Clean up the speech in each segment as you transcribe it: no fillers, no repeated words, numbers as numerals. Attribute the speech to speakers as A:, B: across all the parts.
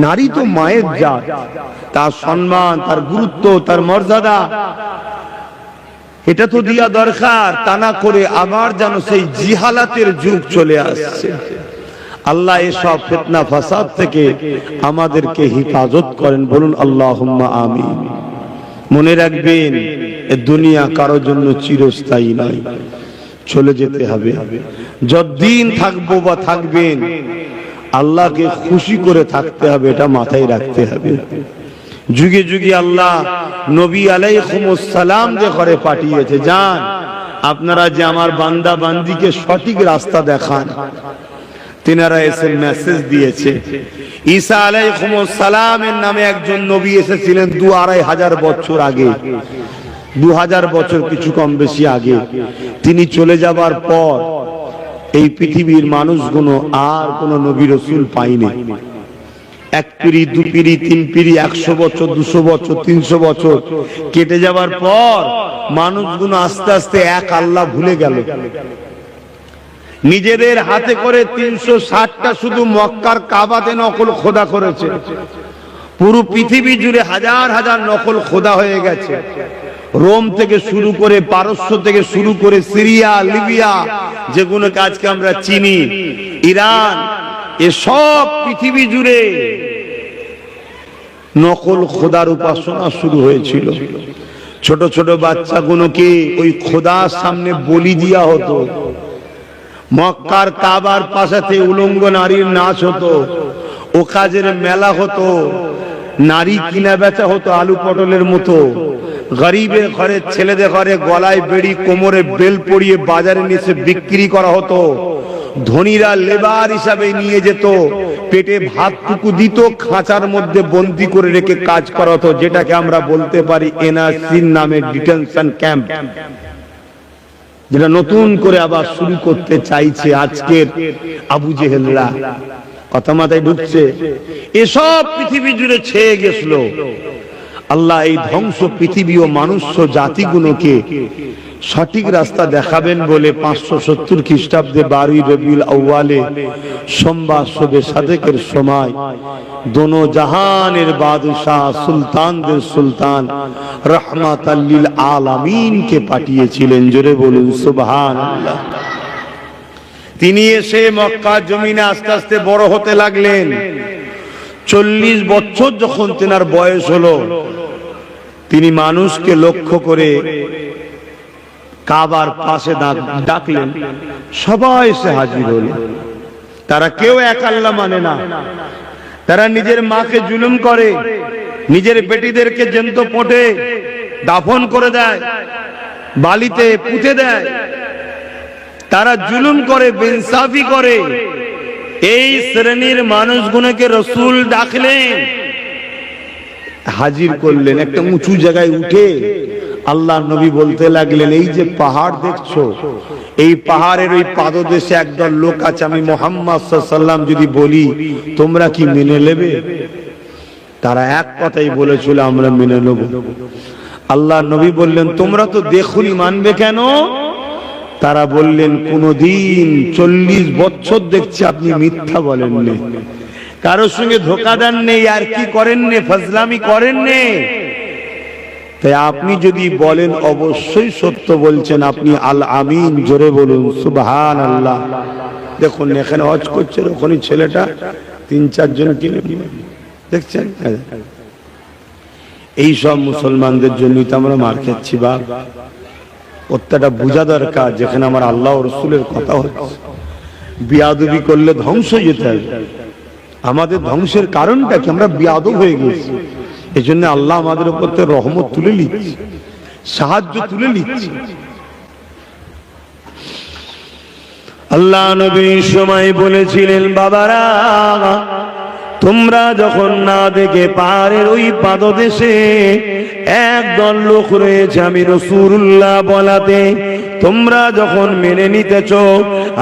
A: নারী তো মায়ের জাত, তার সম্মান, তার গুরুত্ব, তার মর্যাদা এটা তো দিয়া দরকার। তা না করে আবার যেন সেই জিহালাতের যুগ চলে আসছে। আল্লাহ এসব ফিতনা ফাসাদ থেকে আমাদেরকে হেফাজত করেন, বলুন আল্লাহুম্মা আমিন। মনে রাখবেন, এ দুনিয়া কারো জন্য চিরস্থায়ী নয়, চলে যেতে হবে। যতদিন থাকবো বা থাকবেন, আল্লাহকে খুশি করে থাকতে হবে, এটা মাথায় রাখতে হবে। যুগে যুগে আল্লাহ নবী আলাইহিস সালাম যে ঘরে পাঠিয়েছে, যান আপনারা যে আমার বান্দা বান্দিকে সঠিক রাস্তা দেখান। তিনারা এসে মেসেজ দিয়েছে। ঈসা আলাইহিস সালামের নামে একজন নবী এসেছিলেন ২-২৫০০ বছর আগে, ২০০০ বছর কিছু কম বেশি আগে। তিনি চলে যাবার পর এই পৃথিবীর মানুষগুলো আর কোন নবী রাসূল পায়নি। এক পিড়ি, দু পিড়ি, তিন পিড়ি, ১০০ বছর, ২০০ বছর, ৩০০ বছর কেটে যাবার পর মানুষগুলো আস্তে আস্তে এক আল্লাহ ভুলে গেল। নিজেদের হাতে করে ৩৬০টা শুধু মক্কার কাবাতে নকল খোদা করেছে। পুরো পৃথিবী জুড়ে হাজার হাজার নকল খোদা হয়ে গেছে। রোম থেকে শুরু করে, পারস্য থেকে শুরু করে, সিরিয়া, লিবিয়া, যেগুলোকে আজকে আমরা চিনি, ইরান, এসব পৃথিবী জুড়ে নকল খোদার উপাসনা শুরু হয়েছিল। ছোট ছোট বাচ্চাগুলোকে ওই খোদার সামনে বলি দেওয়া হতো। মক্কার কাবার পাশাতে উলঙ্গ নারীর নাচ হতো, ওকাজের মেলা হতো, নারী কিনা বেচা হতো আলু পটলের মতো। গরিবের ঘরে, ছেলেদের ঘরে গলায় বেড়ি, কোমরে বেল পরিয়ে বাজারে নিয়ে বিক্রি করা হতো। ধনীরা লেবার হিসাবে নিয়ে যেত, পেটে ভাতটুকু দিত, খাঁচার মধ্যে বন্দি করে রেখে কাজ করা হতো, যেটাকে আমরা বলতে পারি এনআরসির নামে ডিটেনশন ক্যাম্প, যেটা নতুন করে আবার শুরু করতে চাইছে আজকের আবু জেহেলরা। কথা মাথায় ঢুকছে? এসব পৃথিবী জুড়ে ছেয়ে গেছিল। আল্লাহ এই ধ্বংস পৃথিবী ও মানুষ্য জাতিগুলোকে সঠিক রাস্তা দেখাবেন বলে ৫৭০ খ্রিস্টাব্দে ১২ই রবিউল আউয়ালে সোমবার শবে সাদেকের সময় দোনো জাহানের বাদশাহ, সুলতানদের সুলতান রহমাতাল লিল আলামিনকে পাঠিয়েছিলেন। জোরে বলুন সুবহানাল্লাহ। তিনি এসে মক্কা জমিনে আস্তে আস্তে বড় হতে লাগলেন। ৪০ বছর যখন তেনার বয়স হলো, তিনি মানুষকে লক্ষ্য করে কাবার পাশে ডাকলেন। সবাই এসে হাজির হলো। তারা কেউ এক আল্লাহ মানে না। তারা নিজের মাকে জুলুম করে, নিজের বেটিদেরকে জ্যান্ত পোঁটে দাফন করে দেয়, বালিতে পুঁতে দেয়। তারা জুলুম করে, বেইনসাফি করে। এই শ্রেণীর মানুষগুলোকে রাসূল ডাকলেন, হাজির করলেন একটা উঁচু জায়গায় উঠে। আল্লাহ নবী বলতে লাগলেন, এই যে পাহাড় দেখছো, এই পাহাড়ের ওই পাদদেশে একদল লোক আছে। আমি মুহাম্মদ সাল্লাল্লাহু আলাইহি ওয়াসাল্লাম যদি বলি, তোমরা কি মেনে নেবে? তারা এক কথাই বলেছিল, আমরা মেনে নেব। আল্লাহ নবী বললেন, তোমরা তো দেখুনি, মানবে কেন? তারা বললেন, কোনদিন ৪০ বছর দেখছি আপনি মিথ্যা বলেননি, কারোর সঙ্গে ধোঁকা দেন নেই, আর কি করেন নে, ফজলামি করেন নে। তাই আপনি যদি বলেন অবশ্যই সত্য বলছেন, আপনি আল আমিন। জোরে বলুন সুবহানাল্লাহ। দেখুন এখানে হজ করছে, ওখানে ছেলেটা ৩-৪ জন কিনে দেখছেন। এই সব মুসলমানদের জন্যই তো আমরা মার খাচ্ছি। বা প্রত্যেকটা বোঝা দরকার, যেখানে আমার আল্লাহ ও রাসূলের কথা হচ্ছে, বিয়াদবি করলে ধ্বংস হয়ে যেতে হবে। আমাদের ধ্বংসের কারণটা কি? আমরা বিয়াদব হয়ে গেছি। এই জন্য আল্লাহ আমাদের উপর রহমত তুলে নিচ্ছে, সাহায্য তুলে নিচ্ছে। আল্লাহ নবীর সময় বলেছিলেন, বাবারা তোমরা যখন না দেখে পাহাড়ের ওই পাদদেশে একদল লোক রয়েছে আমি রাসূলুল্লাহ বলাতে তোমরা যখন মেনে নিতেছ,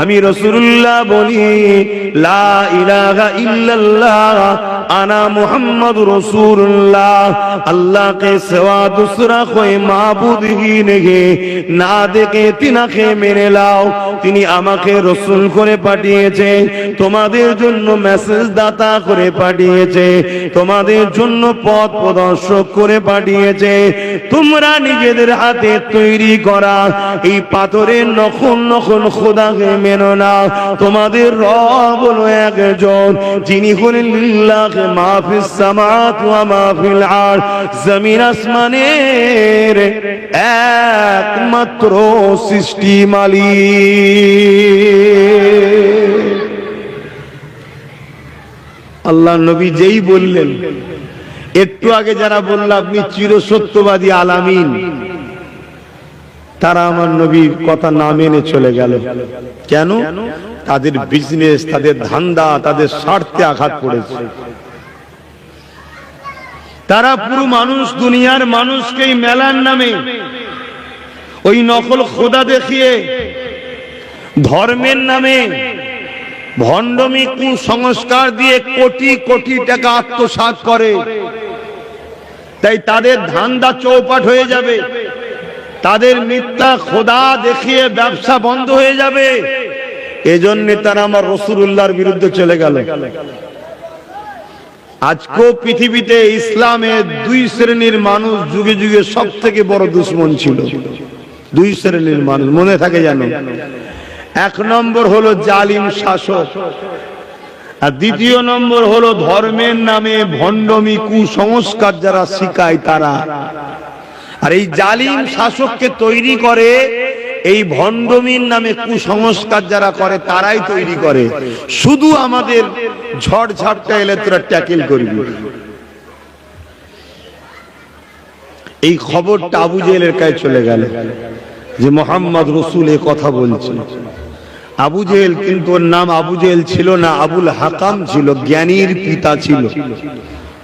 A: আমি রাসূলুল্লাহ বলি লা ইলাহা ইল্লাল্লাহ আনা মুহাম্মাদুর রাসূলুল্লাহ, अल्लाह के सिवा दूसरा कोई माबूद ही नहीं, না দেখে তিনাকে মেনে নাও। তিনি আমাকে রাসূল করে পাঠিয়েছে, তোমাদের জন্য মেসেজ দাতা করে পাঠিয়েছে, তোমাদের জন্য পথ প্রদর্শক করে পাঠিয়েছে। তোমরা নিজেদের হাতে তৈরি করা এই পাথরের নখন নখন খোদাকে মেনো না। তোমাদের রব হলো একজন, যিনি হলেন লিল্লাহি মা ফিস সামাওয়াতি ওয়া মা ফিল আরদ, জমিন আসমানের একমাত্র সৃষ্টি মালিক। আল্লাহ নবী যেই বললেন, একটু আগে যারা বলল আপনি চিরসত্যবাদী আলামিন, তারা আমার নবীর কথা না মেনে চলে গেল। কেন? তাদের বিজনেস, তাদের ধান্দা, তাদের স্বার্থে আঘাত পড়েছে। তারা পুরো মানুষ, দুনিয়ার মানুষকেই মেলার নামে ওই নকল খোদা দেখিয়ে, ধর্মের নামে ভণ্ডমি কুসংস্কার দিয়ে কোটি কোটি টাকা আত্মসাৎ করে। তাই তাদের ধান্দা চৌপাট হয়ে যাবে, তাদের মিথ্যা খোদা দেখিয়ে ব্যবসা বন্ধ হয়ে যাবে। এজন্য তারা আমার রাসূলুল্লাহর বিরুদ্ধে চলে গেল। আজকেও পৃথিবীতে ইসলামের দুই শ্রেণীর মানুষ যুগে যুগে সব থেকে বড় দুশ্মন ছিল। দুই শ্রেণীর মানুষ মনে থাকে জানো? এক নম্বর হলো জালিম শাসক, আর দ্বিতীয় নম্বর হলো ধর্মের নামে ভণ্ডমি কুসংস্কার যারা শিখায় তারা। আর এই জালিম শাসককে তৈরি করে, এই ভণ্ডমির নামে কুসংস্কার যারা করে তারাই তৈরি করে। শুধু আমাদের ঝড় ঝাপটা এলে তোরা ট্যাকেল করবি। এই খবরটা আবু জেহেলের কাছে চলে গেল যে মুহাম্মদ রাসূল এই কথা বলছে। আবু জেহেল কিন্তু ওর নাম আবু জেহেল ছিল না, আবুল হাকাম ছিল, জ্ঞানীর পিতা ছিল,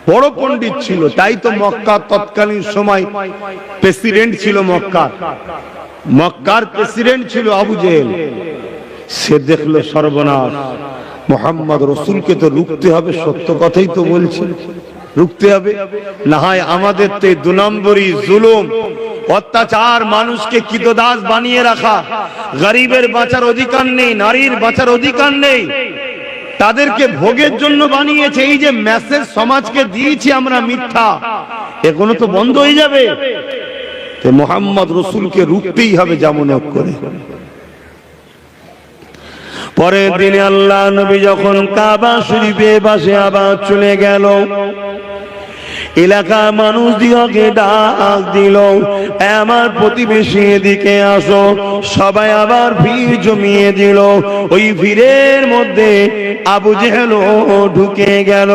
A: বড় পণ্ডিত ছিল। তাই তো মক্কা তৎকালীন সময় প্রেসিডেন্ট ছিল, মক্কার প্রেসিডেন্ট ছিল আবু জেহেল। সে দেখলো সর্বনাশ, মুহাম্মদ রাসূলকে তো রুখতে হবে, সত্য কথাই তো বলছে, রুখতে হবে। না হয় আমাদের তো দু নম্বরই জুলুম, অত্যাচার, মানুষকে কৃতদাস বানিয়ে রাখা, গরিবের বাঁচার অধিকার নেই, নারীর বাঁচার অধিকার নেই, তাদেরকে ভোগের জন্য বানিয়েছে। এই যে মেসেজ সমাজকে দিয়েছি আমরা মিথ্যা, এগুলো তো বন্ধ হয়ে যাবে। মুহাম্মদ রাসূলকে রুখতেই হবে যেমন হোক করে। পরের দিনে আল্লাহ নবী যখন কাবা শরীফের পাশে আবার চলে গেল, এলাকার মানুষ দিগকে ডাক দিল, আমার প্রতিবেশী এদিকে আসো। সবাই আবার ভিড় জমিয়ে দিল। ওই ভিড়ের মধ্যে আবু জেহেল ঢুকে গেল,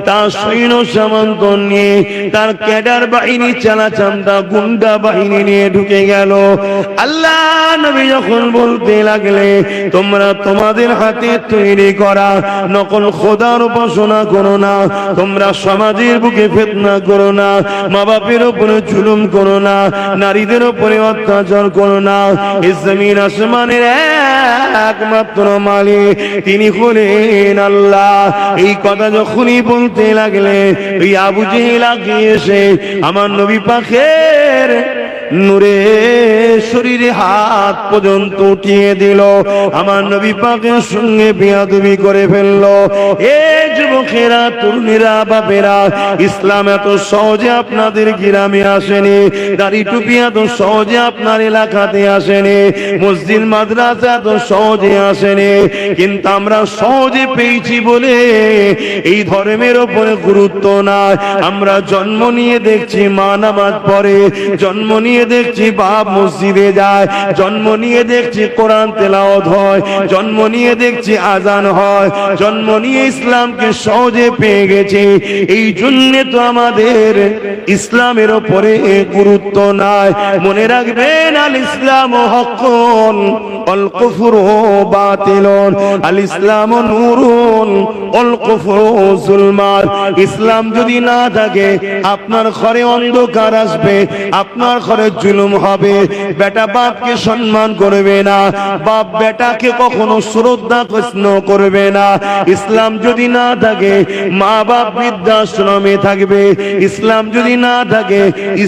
A: তার সৈন্য সামন্ত নিয়ে, তার ক্যাডার বাহিনী, চালাচামদা গুন্ডা বাহিনী নিয়ে ঢুকে গেল। আল্লাহ নবী যখন বলতে লাগলে, তোমরা তোমাদের হাতে তৈরি করা নকল খোদার উপাসনা করো না, তোমরা সমাজের বুকে ফিতনা করো না, মা বাপের উপরে জুলুম করো না, নারীদের উপরে অত্যাচার করো না। এই জমিন আসমানের একমাত্র মালিক তিনি হলেন আল্লাহ। এই কথা যখনই বলতে লাগলে, ওই আবু জেহেল আগিয়ে এসে আমার নবী পাকের নূরে শরীরে হাত পর্যন্ত উঠিয়ে দিল, আমার নবী পাকের সঙ্গে বেয়াদবি করে ফেললো। এ যুবকেরা, তরুণীরা, বাপেরা, ইসলাম এত সহজে আপনাদের গ্রামে আসেনি, দাড়ি টুপি এত সহজে আপনার এলাকাতে আসেনি, মসজিদ মাদ্রাসা এত সহজে আসেনি। কিন্তু আমরা সহজে পেয়েছি বলে এই ধর্মের উপরে গুরুত্ব নাই। আমরা জন্ম নিয়ে দেখছি মা নামাজ পড়ে, জন্ম নিয়ে দেখছি বাপ মসজিদে যায়, জন্ম নিয়ে দেখছি কোরআন তেলাওয়াত হয়, জন্ম নিয়ে দেখছি আজান হয়, জন্ম নিয়ে ইসলামকে সহজে পেয়ে গেছে। এই জন্য তো আমাদের ইসলামের উপরে গুরুত্ব নাই। মনে রাখবেন, আল ইসলাম হক্কুন ওয়াল কুফরু বাতিলুন আল ইসলামু নূরুন ওয়াল কুফরু যুলমাত। ইসলাম যদি না থাকে আপনার ঘরে অন্ধকার আসবে, আপনার ঘরে জুলুম হবে, বেটা বাপকে সম্মান করবে না, বাপ বেটাকে কখনো শ্রদ্ধা প্রশ্ন করবে না। ইসলাম যদি না থাকে মা বাপ বৃদ্ধাশ্রমে থাকবে। ইসলাম যদি না থাকে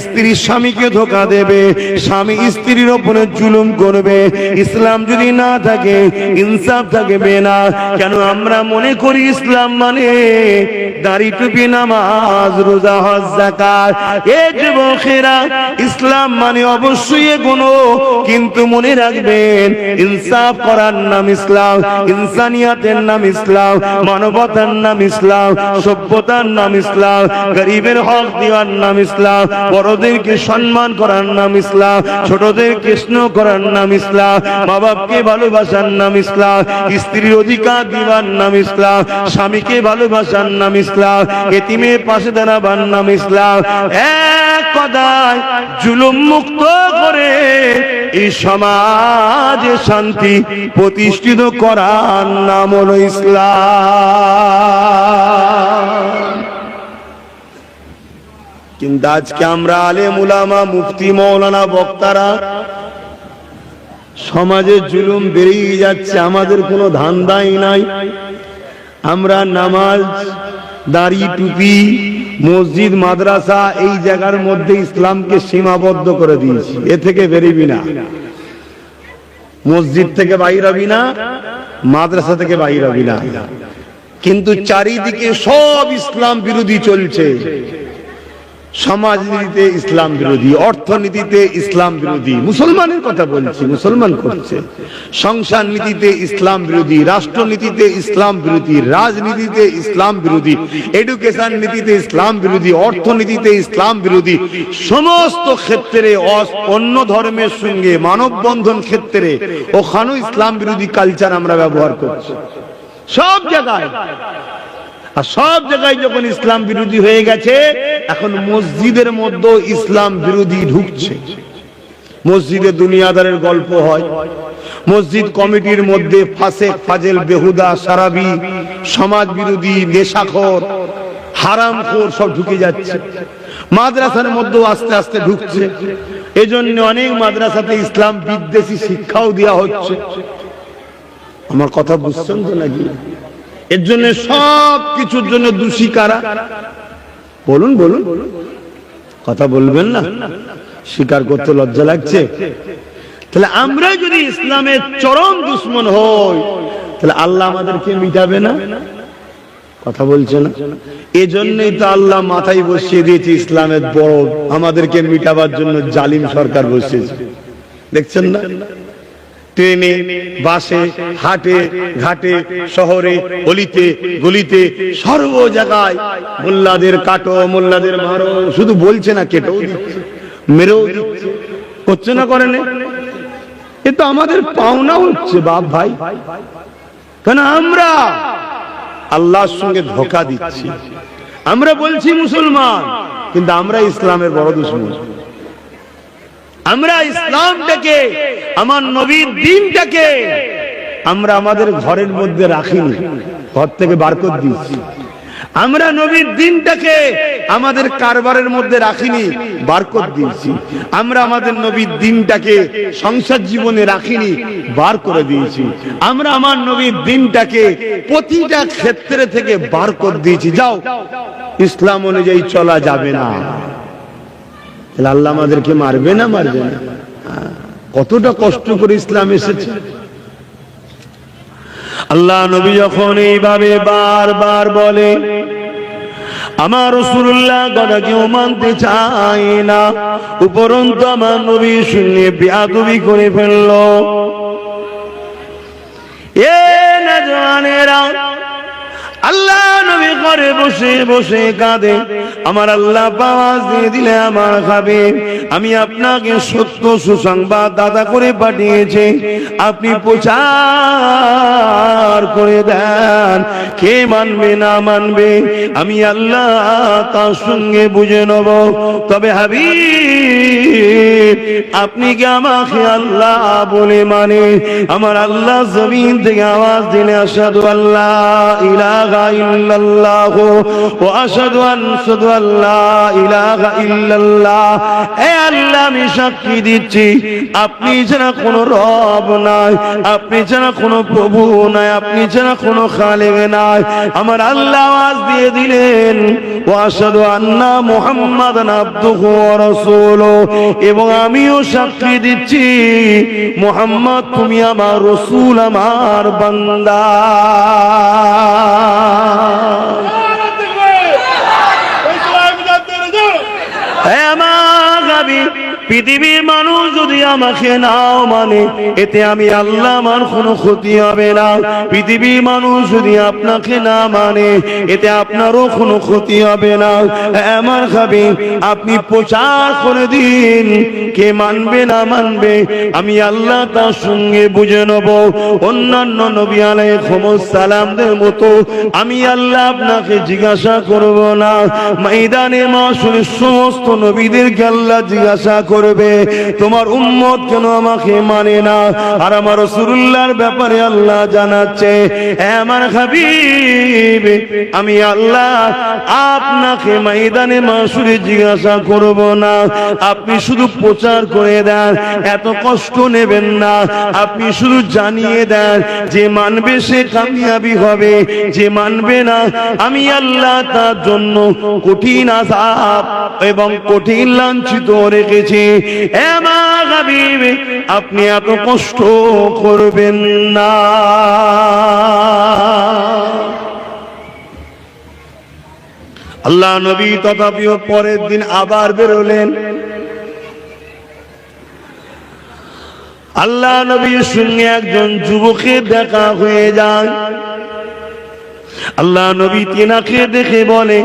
A: স্ত্রী স্বামীকে ধোঁকা দেবে, স্বামী স্ত্রীর উপরে জুলুম করবে। ইসলাম যদি না থাকে ইনসাফ থাকবে না। কেন আমরা মনে করি ইসলাম মানে দাড়ি টুপি নামাজ রোজা হজ যাকাত। এ যুবকেরা, ইসলাম মানে অবশ্যই এগুলো, কিন্তু মনে রাখবেন ইনসাফ করার নাম ইসলাম, ইনসানিয়াতের নাম ইসলাম, মানবতার নাম ইসলাম, সভ্যতার নাম ইসলাম, গরিবের হক দেওয়ার নাম ইসলাম, বড়দেরকে সম্মান করার নাম ইসলাম, ছোটদেরকে স্নেহ করার নাম ইসলাম, মা বাপকে ভালোবাসার নাম ইসলাম, স্ত্রীর অধিকার দিবার নাম ইসলাম, স্বামীকে ভালোবাসার নাম ইসলাম, এতিমের পাশে দাঁড়াবার নাম ইসলাম। এক কথায় জুলুম মুক্ত করে এই সমাজে শান্তি প্রতিষ্ঠিত করার নাম হলো ইসলাম। কিন্তু আজকে আমরা আলেম উলামা মুফতি মৌলানা বক্তারা সমাজে জুলুম বেরিয়ে যাচ্ছে, আমাদের কোনো ধান্দাই নাই। আমরা নামাজ, দাড়ি টুপি, মসজিদ মাদ্রাসা এই জায়গার মধ্যে ইসলামকে সীমাবদ্ধ করে দিয়েছি। এ থেকে বেরিবি না, মসজিদ থেকে বাইর হবি না, মাদ্রাসা থেকে বাইর হবি না। কিন্তু চারিদিকে সব ইসলাম বিরোধী চলছে। সমাজনীতিতে ইসলাম বিরোধী, অর্থনীতিতে ইসলাম বিরোধী, মুসলমানের কথা বলছি, মুসলমান করছে। সংসার নীতিতে ইসলাম বিরোধী, রাষ্ট্রনীতিতে ইসলাম বিরোধী, রাজনীতিতে ইসলাম বিরোধী, এডুকেশন নীতিতে ইসলাম বিরোধী, অর্থনীতিতে ইসলাম বিরোধী। সমস্ত ক্ষেত্রে অন্য ধর্মের সঙ্গে মানববন্ধন ক্ষেত্রে ওখানেও ইসলাম বিরোধী কালচার আমরা ব্যবহার করছি সব জায়গায়। আর সব জায়গায় যখন ইসলাম বিরোধী হয়ে গেছে, এখন মসজিদের মধ্যে ইসলাম বিরোধী ঢুকছে। মসজিদে দুনিয়াদারের গল্প হয়, মসজিদ কমিটির মধ্যে ফাসেক ফাজেল বেহুদা সারাবি সমাজ বিরোধী নেশাখোর হারামখোর সব ঢুকে যাচ্ছে। মাদ্রাসার মধ্যেও আস্তে আস্তে ঢুকছে। এজন্য অনেক মাদ্রাসাতে ইসলাম বিদ্বেষী শিক্ষাও দেওয়া হচ্ছে। আমার কথা বুঝছেন তো নাকি? এর জন্য সব কিছুর জন্য দোষী কারা? বলুন বলুন, কথা বলবেন না? স্বীকার করতে লজ্জা লাগছে? তাহলে আমরা যদি ইসলামের চরম দুশ্মন হই, তাহলে আল্লাহ আমাদেরকে মিটাবে না? কথা বলছে না? এজন্যই তো আল্লাহ মাথায় বসিয়ে দিয়েছে ইসলামের বড়, আমাদেরকে মিটাবার জন্য জালিম সরকার বসিয়েছে। দেখছেন না? ট্রেনে, বাসে, হাটে ঘাটে, শহরে, অলিতে গলিতে, সর্ব জায়গায় মোল্লাদের কাটো, মোল্লাদের মারো, শুধু বলছে না, কেটেও দিচ্ছে, মেরেও দিচ্ছে। হচ্ছে না? করেন? এ তো আমাদের পাওনা হচ্ছে বাপ ভাই। কেন আমরা আল্লাহর সঙ্গে ধোঁকা দিচ্ছি? আমরা বলছি মুসলমান, কিন্তু আমরা ইসলামের বড় দুশমন। আমরা ইসলামটাকে, আমার নবীর দ্বীনটাকে আমরা আমাদের ঘরের মধ্যে রাখিনি, ঘর থেকে বার করে দিয়েছি। আমরা নবীর দ্বীনটাকে আমাদের কারবারের মধ্যে রাখিনি, বার করে দিয়েছি। আমরা আমাদের নবীর দ্বীনটাকে সংসার জীবনে রাখিনি, বার করে দিয়েছি। আমরা আমার নবীর দ্বীনটাকে প্রতিটা ক্ষেত্রে থেকে বার করে দিয়েছি। যাও, ইসলাম অনুযায়ী চলা যাবে না। আল্লাহ আমাদেরকে মারবে না? মারবে না? কতটা কষ্ট করে ইসলাম এসেছে। আল্লাহ নবী যখন এইভাবে বারবার বলে, আমার রাসূলুল্লাহ কথা কেউ মানতে চায় না, উপরন্তু আমার নবী শুনে বেয়াদবি করে ফেলল। এ নওজওয়ানেরা, আল্লাহ নবী ঘরে বসে বসে কাঁদে। আমার আল্লাহ আওয়াজ দিয়ে দিলে আমার খাবে, আমি আপনাকে সত্য সুসংবাদ দাতা করে পাঠিয়েছি, আপনি প্রচার করে দেন। কে মানবে না মানবে আমি আল্লাহ তার সঙ্গে বুঝে নেব। তবে হাবিব আপনি কি আমাকে আল্লাহ বলে মানে? আমার আল্লাহ জমিন থেকে আওয়াজ দিলে আশহাদু আল্লা ইলাহা ইল্লাল্লাহ ওয়া আশহাদু আল্লা ইলাহা ইল্লাল্লাহ। হে আল্লাহ আমি সাক্ষী দিচ্ছি আপনি ছাড়া কোনো রব নাই, আপনি ছাড়া কোনো প্রভু নাই, আপনি ছাড়া কোনো খালেক নাই। আমার আল্লাহ আওয়াজ দিয়ে দিলেন ওয়া আশহাদু আন্না মুহাম্মাদান আবদুহু ওয়া রাসূলুহু, এবং আমিও সাক্ষী দিচ্ছি মুহাম্মদ তুমি আমার রাসূল, আমার বান্দা। হে আমার হাবিব পৃথিবীর মানুষ যদি আমাকে নাও মানে এতে আমি আল্লাহ আমার কোনো ক্ষতি হবে না। পৃথিবীর মানুষ যদি আপনাকে না মানে এতে আপনারও কোনো ক্ষতি হবে না। আমার হাবিব আপনি প্রচার করে দিন, কে মানবে না মানবে আমি আল্লাহ তার সঙ্গে বুঝে নেব। অন্যান্য নবী আলাইহিস সালামদের মতো আমি আল্লাহ আপনাকে জিজ্ঞাসা করব না। ময়দানে মাশরে সমস্ত নবীদেরকে আল্লাহ জিজ্ঞাসা করবে তোমার উম্মত কেন আমাকে মানে না। আর আমার রাসূলুল্লাহর ব্যাপারে আল্লাহ জানাচ্ছে আমার হাবিব আমি আল্লাহ আপনাকে ময়দানে মাশরে জিজ্ঞাসা করব না, আপনি শুধু প্রচার করে দেন, এত কষ্ট নেবেন না। আপনি শুধু জানিয়ে দেন, যে মানবে সে কামিয়াবি হবে, যে মানবে না আমি আল্লাহ তার জন্য কঠিন আযাব এবং কঠিন লাঞ্ছিত রেখেছি। আমার হাবিব আপনি এত কষ্ট করবেন না। আল্লাহ নবী তথাপিও পরের দিন আবার বেরোলেন। আল্লাহ নবীর সঙ্গে একজন যুবকের দেখা হয়ে যায়। আল্লাহ নবী তিনাকে দেখে বলে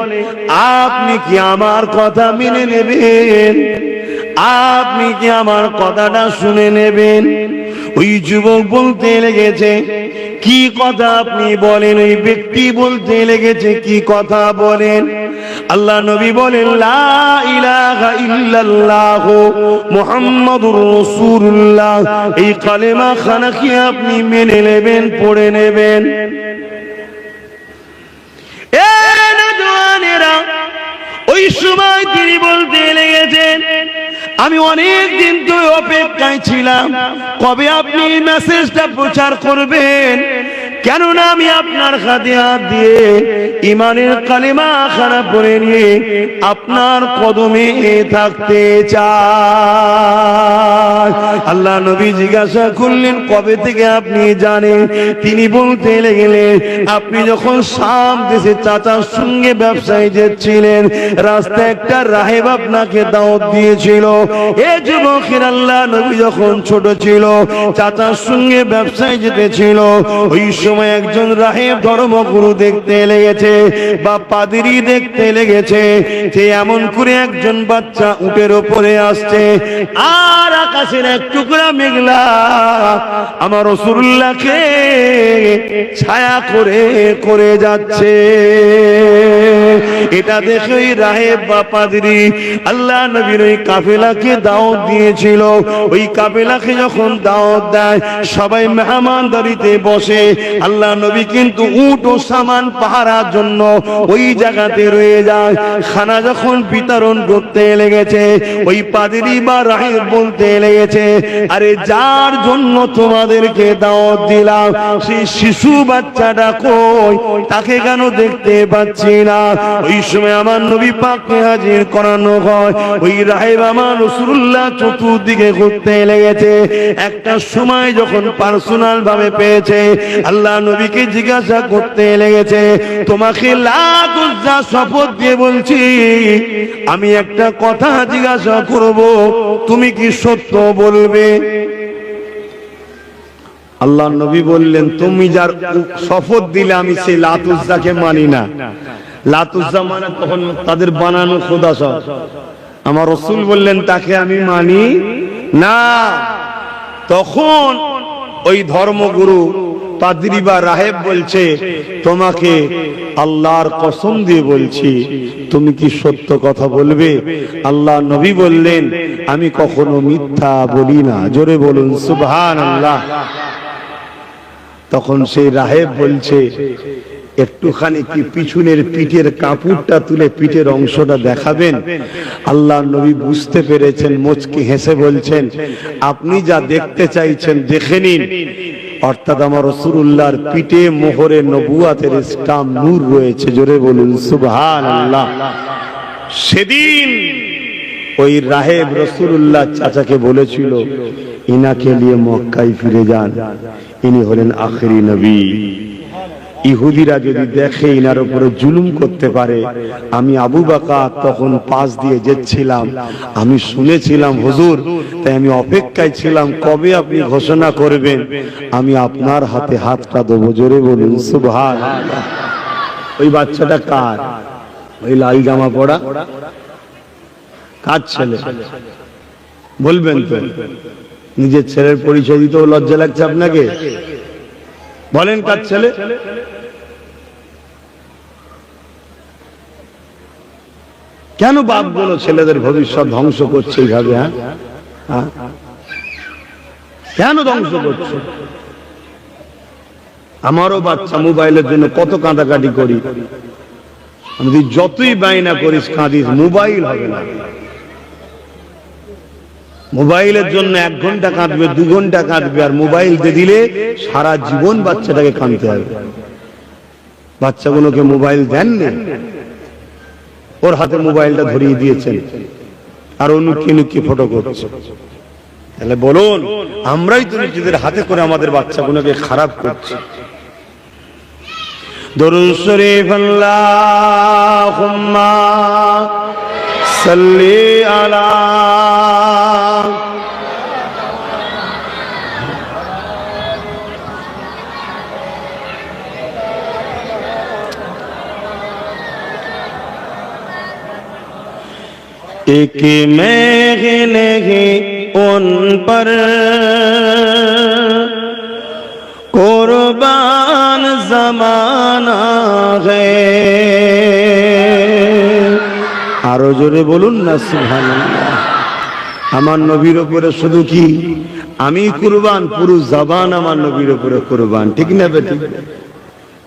A: আপনি কি আমার কথা মেনে নেবেন? আপনি কি আমার কথাটা শুনে নেবেন? ওই যুবক বলতে লেগেছে কি কথা আপনি বলেন? ওই ব্যক্তি বলতে লেগেছে কি কথা বলেন? আল্লাহ নবী বলেন লা ইলাহা ইল্লাল্লাহ মুহাম্মাদুর রাসূলুল্লাহ, এই কালেমা খানা কি আপনি মেনে নেবেন, পড়ে নেবেন। ওই সময় তিনি বলতে লেগেছেন আমি অনেক দিন ধরে অপেক্ষায় ছিলাম কবে আপনি মেসেজটা প্রচার করবেন, কেননা আমি আপনার হাতে হাত দিয়ে ইমানের কালেমা খানা পড়ে নিয়ে আপনার কদমে থাকতে চাই। আল্লাহ নবী জিজ্ঞাসা করলেন কবে থেকে আপনি জানেন? তিনি বলতে লাগলেন আপনি যখন শাম দেশে চাচার সঙ্গে ব্যবসায় যাচ্ছিলেন, রাস্তায় একটা রাহেব আপনাকে দাওয়াত দিয়েছিল। এ যুবকের আল্লাহ নবী যখন ছোট ছিল চাচার সঙ্গে ব্যবসায় যেতেছিল, ওই সময় একজন রাহেব ধর্মগুরু দেখতে লেগেছে বা পাদ্রী দেখতে লেগেছে যে এমন করে একজন বাচ্চা উটের উপরে আসছে আর আকাশের এক টুকরা মেঘলা আমার রাসূলুল্লাহকে ছায়া করে করে যাচ্ছে। এটা দেখে ওই রাহেব বা পাদ্রী আল্লাহ নবীর ওই কাফেলাকে দাওয়াত দিয়েছিল। ওই কাফেলাকে যখন দাওয়াত দেয় সবাই মেহমানদারিতে বসে। আল্লাহ নবী কিন্তু উট ও সামান পাহারার জন্য ওই জায়গাতে রয়ে যায়। খানা যখন বিতরণ করতে লেগেছে ওই পাদ্রী বা রাহেব বলতে লেগেছে আরে যার জন্য তোমাদেরকে দাওয়াত দিলাম সেই শিশু বাচ্চাটা কই, তাকে কেন দেখতে পাচ্ছি না? ওই সময় আমার নবী পাককে হাজির করানো হয়। ওই রাহেব আমার রাসূলুল্লাহ চতুর্দিকে ঘুরতে লেগেছে। একটা সময় যখন পার্সোনাল ভাবে পেয়েছে আল্লাহ নবীকে জিজ্ঞাসা করতে লেগেছে তোমাকে লাত উজ্জা শপথ দিয়ে বলছি আমি একটা কথা জিজ্ঞাসা করব, তুমি কি সত্য বলবে? আল্লাহ নবী বললেন তুমি যার শপথ দিলে আমি সেই লাত উজ্জাকে মানি না। লাত উজ্জা মানে তখন তাদের বানানো খোদা সব। আমার রাসূল বললেন তাকে আমি মানি না। তখন ওই ধর্মগুরু পাদ্রী বা রাহেব বলছে, তোমাকে আল্লাহর কসম দিয়ে বলছি, তুমি কি সত্য কথা বলবে? আল্লাহ নবী বললেন, আমি কখনো মিথ্যা বলি না। জোরে বলুন সুবহানাল্লাহ। তখন সেই রাহেব বলছে, একটুখানি কি পিছনের পিঠের কাপড়টা তুলে পিঠের অংশটা দেখাবেন? আল্লাহ নবী বুঝতে পেরেছেন, মুচকি হেসে বলছেন, আপনি যা দেখতে চাইছেন দেখে নিন। অর্থাৎ আমার রাসূলুল্লাহর পিঠে মোহরে নবুয়াতের স্টাম্প নূর রয়েছে। জোরে বলুন সুবহানাল্লাহ। সেদিন ওই রাহেব রাসূলুল্লাহ চাচাকে বলেছিল, ইনাকে নিয়ে মক্কায় ফিরে যান, ইনি হলেন আখেরি নবী। ইহুদিরা যদি দেখে ইনার উপরে জুলুম করতে পারে। আমি আবু বকর তখন পাশ দিয়ে যাচ্ছিলাম, আমি শুনেছিলাম হুজুর, তাই আমি অপেক্ষায় ছিলাম কবে আপনি ঘোষণা করবেন, আমি আপনার হাতে হাতটা দেবো। জোরে বলুন সুবহানাল্লাহ। ওই বাচ্চাটা কার? ওই লাল জামা পরা কার ছেলে? বলবেন তো? নিজের ছেলের পরিচয় দিতেও লজ্জা লাগছে আপনাকে? বলেন কার ছেলে? কেন বাপগুলো ছেলেদের ভবিষ্যৎ ধ্বংস করছে এইভাবে? কেন ধ্বংস করছে? আমারও বাচ্চা মোবাইলের জন্য কত কাঁদাকাটি করি। আমি যতই বায়না করিস কাঁদিস, মোবাইল হবে না। মোবাইলের জন্য 1 ঘন্টা কাঁদবে, 2 ঘন্টা কাঁদবে, আর মোবাইল দিয়ে দিলে সারা জীবন বাচ্চাটাকে কাঁদতে হবে। বাচ্চাগুলোকে মোবাইল দেন না, ওর হাতে মোবাইলটা ধরিয়ে দিয়েছেন আর ও লুকিয়ে লুকিয়ে ফটো করছে। তাহলে বলুন, আমরাই তো নিজেদের হাতে করে আমাদের বাচ্চাগুলোকে খারাপ করছি। দরুদ শরীফ আল্লাহুম্মা সাল্লি আলা एक महल है उन पर कुर्बान जमाना है। আরো জোরে বলুন না সুবহানাল্লাহ। আমার নবীর উপরে শুধু কি আমি কুরবান, পুরো জবান আমার নবীর উপরে কুরবান, ঠিক না বেটি?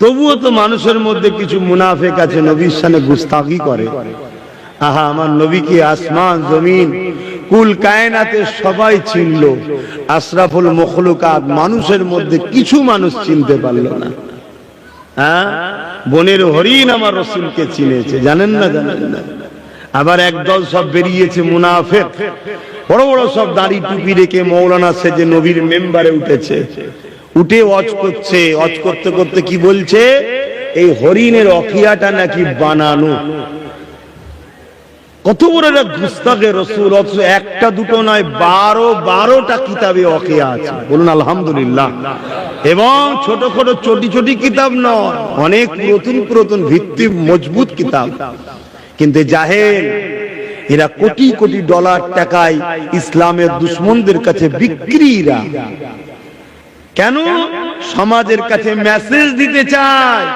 A: তবুও তো মানুষের মধ্যে কিছু মুনাফিক আছে, নবীর সামনে গুস্তাখি করে। আহা, আমার নবীকে আসমান জমিন কুল কায়নাতে সবাই চিনল, আশরাফুল মখলুকাত মানুষের মধ্যে কিছু মানুষ চিনতে পারল না। হ্যাঁ, বনের হরিণ আমার রাসূলকে চিনেছে, জানেন না? জানেন না? আবার একদল সব বেরিয়েছে মুনাফিক, বড় বড় সব দাড়ি টুপি রেখে মৌলানা সেজে নবীর মেম্বারে উঠেছে, উঠে ওয়াজ করছে। ওয়াজ করতে করতে কি বলছে? এই হরিণের অখিয়াটা নাকি বানানো। কত বড় একটা গুস্তাখে রাসূল! অথচ একটা দুটো নয়, 12টা কিতাবে অখিয়া আছে। বলুন আলহামদুলিল্লাহ। এবং ছোট ছোট চটি চটি কিতাব নয়, অনেক পুরাতন পুরাতন ভিত্তি মজবুত কিতাব। কিন্তু জাহেল এরা কোটি কোটি ডলার টাকায় ইসলামের দুশমনদের কাছে বিক্রিরা। কেন? সমাজের কাছে মেসেজ দিতে চায়।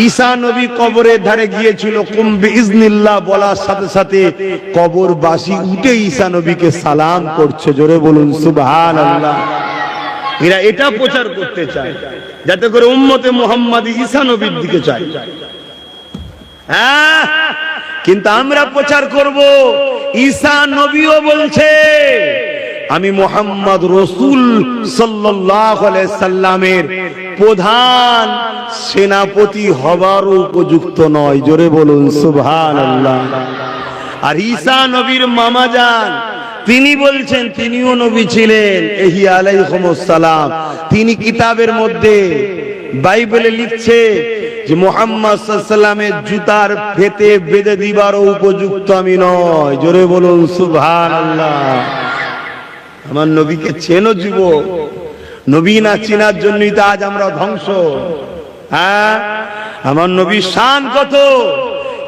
A: ঈসা নবী কবরের ধারে গিয়েছিল, কুম বিইজনিল্লাহ বলার সাথে সাথে কবরবাসী উঠে ঈসা নবীকে সালাম করছে। জোরে বলুন সুবহানাল্লাহ। এরা এটা প্রচার করতে চায় যাতে করে উম্মতে মুহাম্মাদি ঈসা নবীর দিকে চায়। হ্যাঁ, কিন্তু আমরা প্রচার করব ঈসা নবীও বলছে আমি মুহাম্মদ রাসূল সাল্লাল্লাহু আলাইহি সাল্লামের প্রধান সেনাপতি হবার উপযুক্ত নয়। জোরে বলুন সুবহানাল্লাহ। আর ঈসা নবীর মামাজান তিনি বলছেন তিনিও নবী ছিলেন, এহি আলাইহিমুস সালাম। তিনি কিতাবের মধ্যে বাইবেলে লিখছে যে মুহাম্মদ সাল্লাল্লাহু আলাইহি সাল্লামের জুতার ফেতে বেঁধে দিবার উপযুক্ত আমি নয়। জোরে বলুন সুবহানাল্লাহ। আমার নবীকে চেনো যুবক? নবী না চেনার জন্যই তো আজ আমরা ধ্বংস। হ্যাঁ, আমার নবীর শান কত!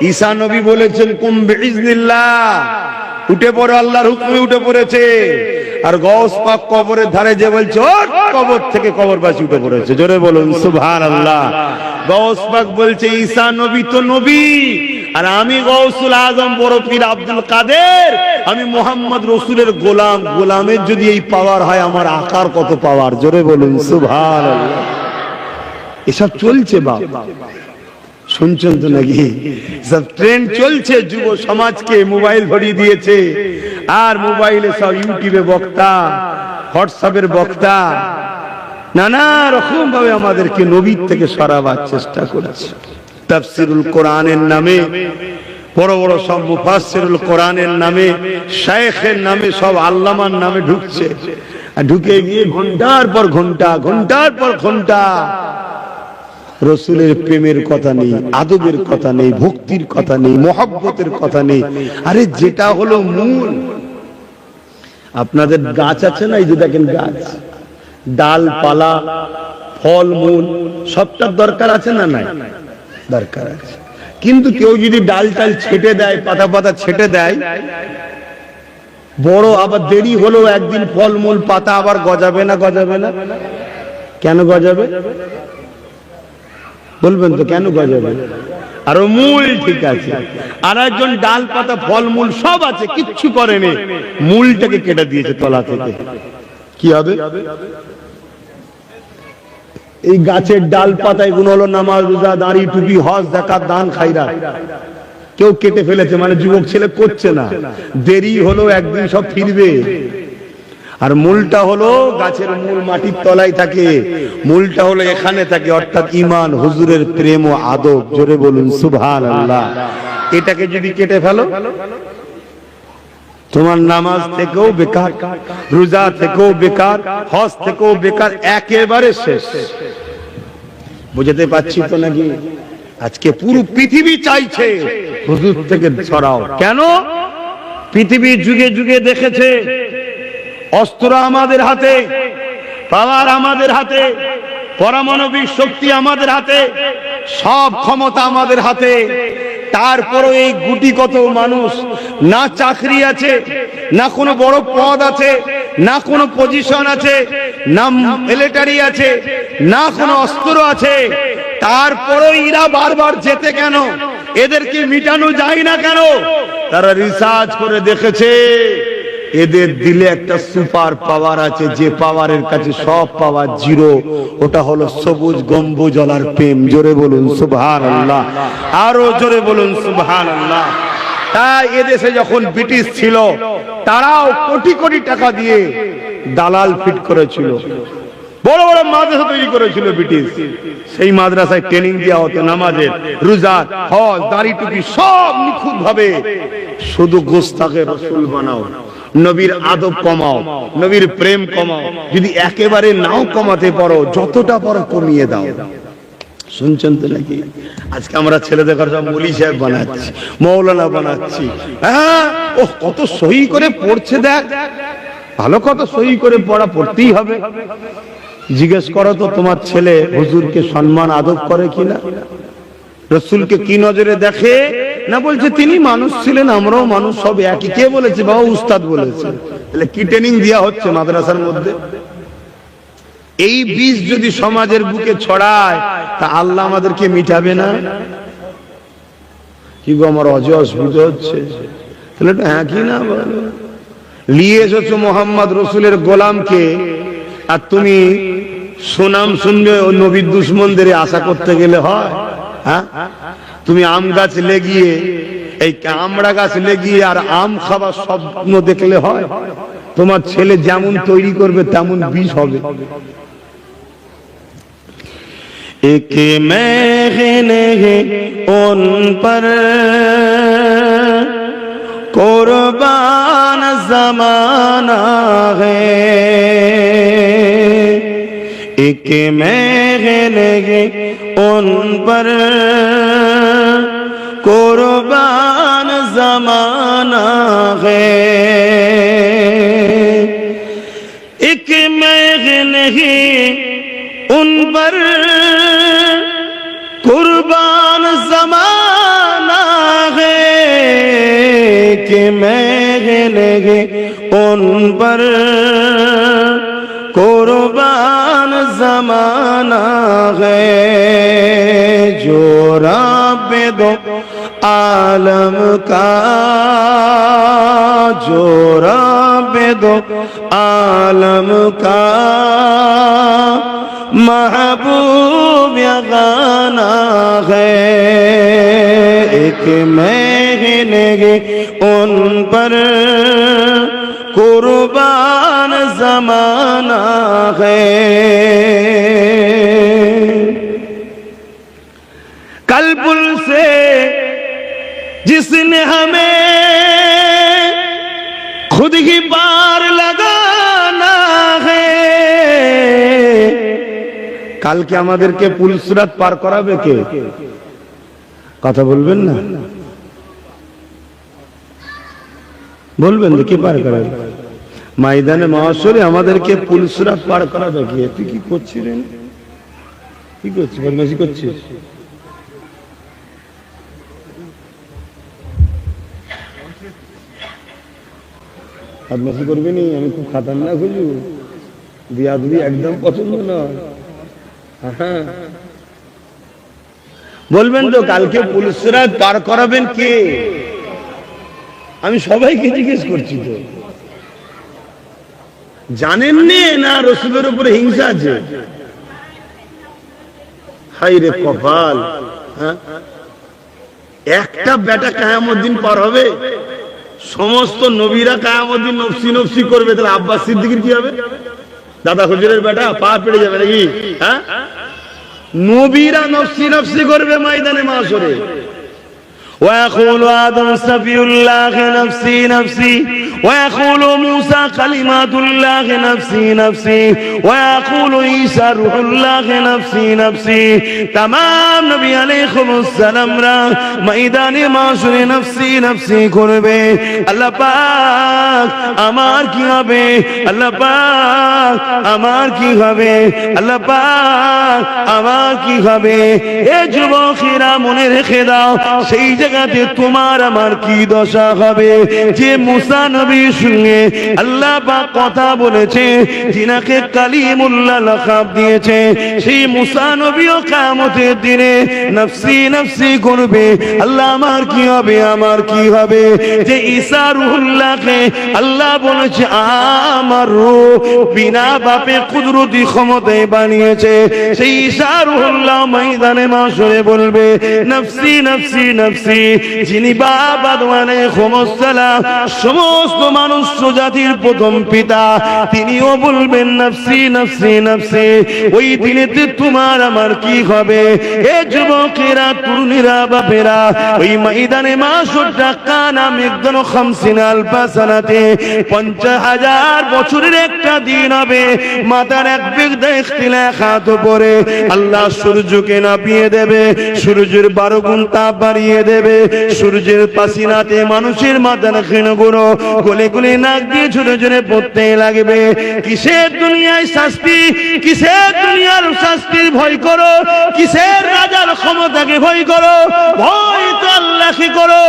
A: ঈসা নবী বলেছেন কুম বিইজনিল্লাহ, উঠে পড়ে, আল্লাহর হুকুমে উঠে পড়েছে। আর গৌস পাক কবরের ধারে যে বলছে ওর কবর থেকে কবরবাসী উঠে পড়েছে। জোরে বলুন সুবহানাল্লাহ। গৌস পাক বলছে ঈসা নবী তো নবী, আর আমি গৌসুল আজম বড় পীর আব্দুল কাদের, আমি মোহাম্মদ রসুলের গোলাম। গোলামের যদি এই পাওয়ার হয়, আমার আকার কত পাওয়ার। জোরে বলুন সুবহানাল্লাহ। এসব চলছে বাবা, শুনছেন তো নাকি? সব ট্রেন্ড চলছে, যুব সমাজকে মোবাইল ভরিয়ে দিয়েছে। আর মোবাইলে সব ইউটিউবে বক্তা, হোয়াটসঅ্যাপের বক্তা নানা রকম ভাবে আমাদেরকে নবীর থেকে সরাবার চেষ্টা করেছে। তাফসিরুল কোরআনের নামে, বড় বড় সব মুফাসসিরুল কোরআনের নামে, শায়েখের নামে, সব আল্লামার নামে ঢুকছে। আর ঢুকে গিয়ে ঘন্টার পর ঘন্টা, ঘন্টার পর ঘন্টা রসুলের প্রেমের কথা নেই, আদবের কথা নেই, ভক্তির কথা নেই, মহব্বতের কথা নেই। আরে যেটা হলো মূল, আপনাদের গাছ আছে না, এই যে দেখেন গাছ, ডালপালা, ফল মূল সবটার দরকার আছে না? নাই, দরকার আছে। কিন্তু কেউ যদি ডাল টাল ছেটে দেয়, পাতা পাতা ছেটে দেয়, বড় আবার দেরি হলো একদিন ফল মূল পাতা আবার গজাবে না? গজাবে না? কেন গজাবে বলবেন তো? কেন গজাবে? আর মূল ঠিক আছে, আর একজন ডাল পাতা ফল মূল সব আছে, কিচ্ছু করেনি, মূলটাকে কেটে দিয়েছে তলা থেকে। কি হবে? এই গাছের ডাল পাতা এগুলো হলো নামাজ, রোজা, দাঁড়ি, টুপি, হজ, যাকাত, দান, খায়রাত, কেউ কেটে ফেলেছে, মানে যুবক ছেলে করছে না, দেরি হলো, একদিন সব ফিরবে। আর মূলটা হলো, গাছের মূল মাটির তলায় থাকে, মূলটা হলো এখানে থাকে, অর্থাৎ ঈমান, হুজুরের প্রেম ও আদব। জোরে বলুন সুবহানাল্লাহ। এটাকে যদি কেটে ফেলো, তোমার নামাজ থেকেও বেকার, রোজা থেকেও বেকার, হজ থেকেও বেকার, একেবারে শেষ। বুঝতে পারছি তো নাকি? আজকে পুরো পৃথিবী চাইছে হুজুর থেকে সরাও। কেন? পৃথিবী যুগে যুগে দেখেছে অস্ত্র আমাদের হাতে, পাওয়ার আমাদের হাতে, পারমাণবিক শক্তি আমাদের হাতে, সব ক্ষমতা আমাদের হাতে। তারপরও এই গুটি কত মানুষ, না চাকরি আছে, না কোনো বড় পদ আছে, না কোনো পজিশন আছে, না মিলিটারি আছে, না কোনো অস্ত্র আছে, তারপরও এরা বারবার যেতে কেন? এদেরকে মিটানো যায় না কেন? তারা রিসার্চ করে দেখেছে এদের দিলে একটা সুপার পাওয়ার আছে, যে পাওয়ারের কাছে সব পাওয়ার জিরো। ওটা হলো সবুজ গম্বুজলার প্রেম। জোরে বলুন সুবহানাল্লাহ, আরো জোরে বলুন সুবহানাল্লাহ। তাই এদেশে যখন ব্রিটিশ ছিল, তারাও কোটি কোটি টাকা দিয়ে দালাল ফিট করেছিল, বড় বড় মাদ্রাসা তৈরি করেছিল ব্রিটিশ। সেই মাদ্রাসায় ট্রেনিং দেওয়া হতো নামাজের, রোজার, হজ, দাড়ি, টুপি সব নিখুঁত ভাবে। শুধু গোস্তাকে রসুল বানাও, নবীর আদব কমাও, নবীর প্রেম কমাও। যদি একেবারে নাও কমাতে পারো, যতটা পারো কমিয়ে দাও। শুনছেন তো নাকি? আজকে আমরা ছেলেদের সব মৌলী সাহেব বানাচ্ছি, মৌলানা বানাচ্ছি। হ্যাঁ, ও কত সহি করে পড়ছে, দেখ ভালো, কত সহি করে পড়া, পড়তেই হবে। জিজ্ঞেস করো তো তোমার ছেলে হুজুরকে সম্মান আদব করে কিনা, রসুলকে কি নজরে দেখে? না বলছে তিনি মানুষ ছিলেন, আমরাও মানুষ, সব একই। কে বলেছে? বাবা উস্তাদ বলেছে। তাহলে কি ট্রেনিং দেওয়া হচ্ছে মাদ্রাসার মধ্যে? এই বীজ যদি সমাজের বুকে ছড়ায়, তা আল্লাহ আমাদেরকে মিটাবে না? কি গো, আমার অসুবিধা হচ্ছে? তাহলে একটু হ্যাঁ কি না বলো। নিয়ে এসেছো মোহাম্মদ রসুলের গোলামকে, আর তুমি সুনাম শুনবে ও নবীর দুশ্মনদের আশা করতে গেলে হয়? হ্যাঁ, তুমি আম গাছ লেগিয়ে, এই আমড়া গাছ লেগিয়ে আর আম খাবার স্বপ্ন দেখলে হয়? তোমার ছেলে যেমন তৈরি করবে তেমন বীজ হবে। এক মেহনে উন পর কুরবান জমানা হ্যায়, এক মেহনে उन पर कुर्बान जमाना है, एक मैग नहीं उन पर कुर्बान जमाना है, कि मैग उन पर कुर्बान ज़माना है। जो रब दो आलम का, जो रब दो आलम का महबूब गाना है। एक महीने उन पर कुर्बान ज़माना है। कल पुल से जिसने हमें खुद ही पार लगाना है। কালকে আমাদেরকে পুলসিরাত পার করাবে কে? কথা বলবেন না, বলবেন তো কে পার করাবে? ময়দানে মাহশরে আমাদেরকে পুলসিরাত পার করাবে কে? তুই কি করছিস? কি করছিস? বদমাশি করছিস? বদমাশি করবি নি? আমি খুব খাতারনাক হুজুর, বিয়াদবি একদম পছন্দ নয়। বলবেন তো কালকে পুলিশরা পার করাবেন কে? আমি সবাইকে জিজ্ঞেস করছি, তো জানেননি না রসুলের উপরে হিংসা আছে? হাই রে কপাল! একটা বেটা কিয়ামত দিন পার হবে, সমস্ত নবীরা কিয়ামত দিন নফসি নফসি করবে, তাহলে আব্বাস সিদ্দিকীর কি হবে? দাদা হুজুরের বেটা পা পেড়ে যাবে নাকি? হ্যাঁ, নবীরা নফসি নফসি করবে ময়দানে মাহশরে। ويقول آدم استغفر الله نفسي نفسي ويقول موسى كلمات الله نفسي نفسي ويقول عيسى روح الله نفسي نفسي। तमाम नबी अलैहिस्सलाम रा ময়দানে মাহশরে নফসি নফসি করবে। আল্লাহ পাক আমার কি হবে? আল্লাহ পাক আমার কি হবে? আল্লাহ পাক আমার কি হবে? এ যুবকেরা মনে রেখে দাও, সেই জায়গাতে তোমার আমার কি দশা হবে? যে মুসা নবীর সঙ্গে আল্লাহ পাক কথা বলেছে, যিনাকে কালিমুল্লাহ লাকাব দিয়েছে, সেই মুসা নবীও কিয়ামতের দিনে নফসি নফসি করবে। আল্লাহ আমার কি হবে? আমার কি হবে? যে ঈসা রূহুল্লাহকে আল্লাহ বলেছে আমার রূহ বিনা বাপে কুদরতি ক্ষমতায় বানিয়েছে, সেই ঈসা রূহুল্লাহ ময়দানে মাহশরে বলবে নফসি নফসি নফসি। যিনি বাবা আদম আলাইহিস সালাম সমস্ত মানুষ জাতির প্রথম পিতা, তিনিও বলবেন নফসি নফসি নফসি। ওই দিনেতে তোমার আমার কি হবে? এ যুবকেরা, তরুণীরা, বাপেরা, ওই ময়দানে মাহশরটা কানা মিকদারু 50 আলফা সানাতে 50,000 বছরের একটা দিন হবে। মাথার এক বিগদা ইখতিলাফ হাত পড়ে আল্লাহ সূর্যকে নাপিয়ে দেবে, সূর্যের 12 গুণ তাপ বাড়িয়ে দেবে। সূর্যের পাসিনাতে মানুষের মাথার ক্ষীণগুলো গলে গলে নাক দিয়ে ঝরে ঝরে পড়তে লাগবে। কিসের দুনিয়ায় শাস্তি? কিসের দুনিয়ার শাস্তির ভয় করো? কিসের রাজার ক্ষমতাকে ভয় করো? ভয় তো আল্লাহকে করো,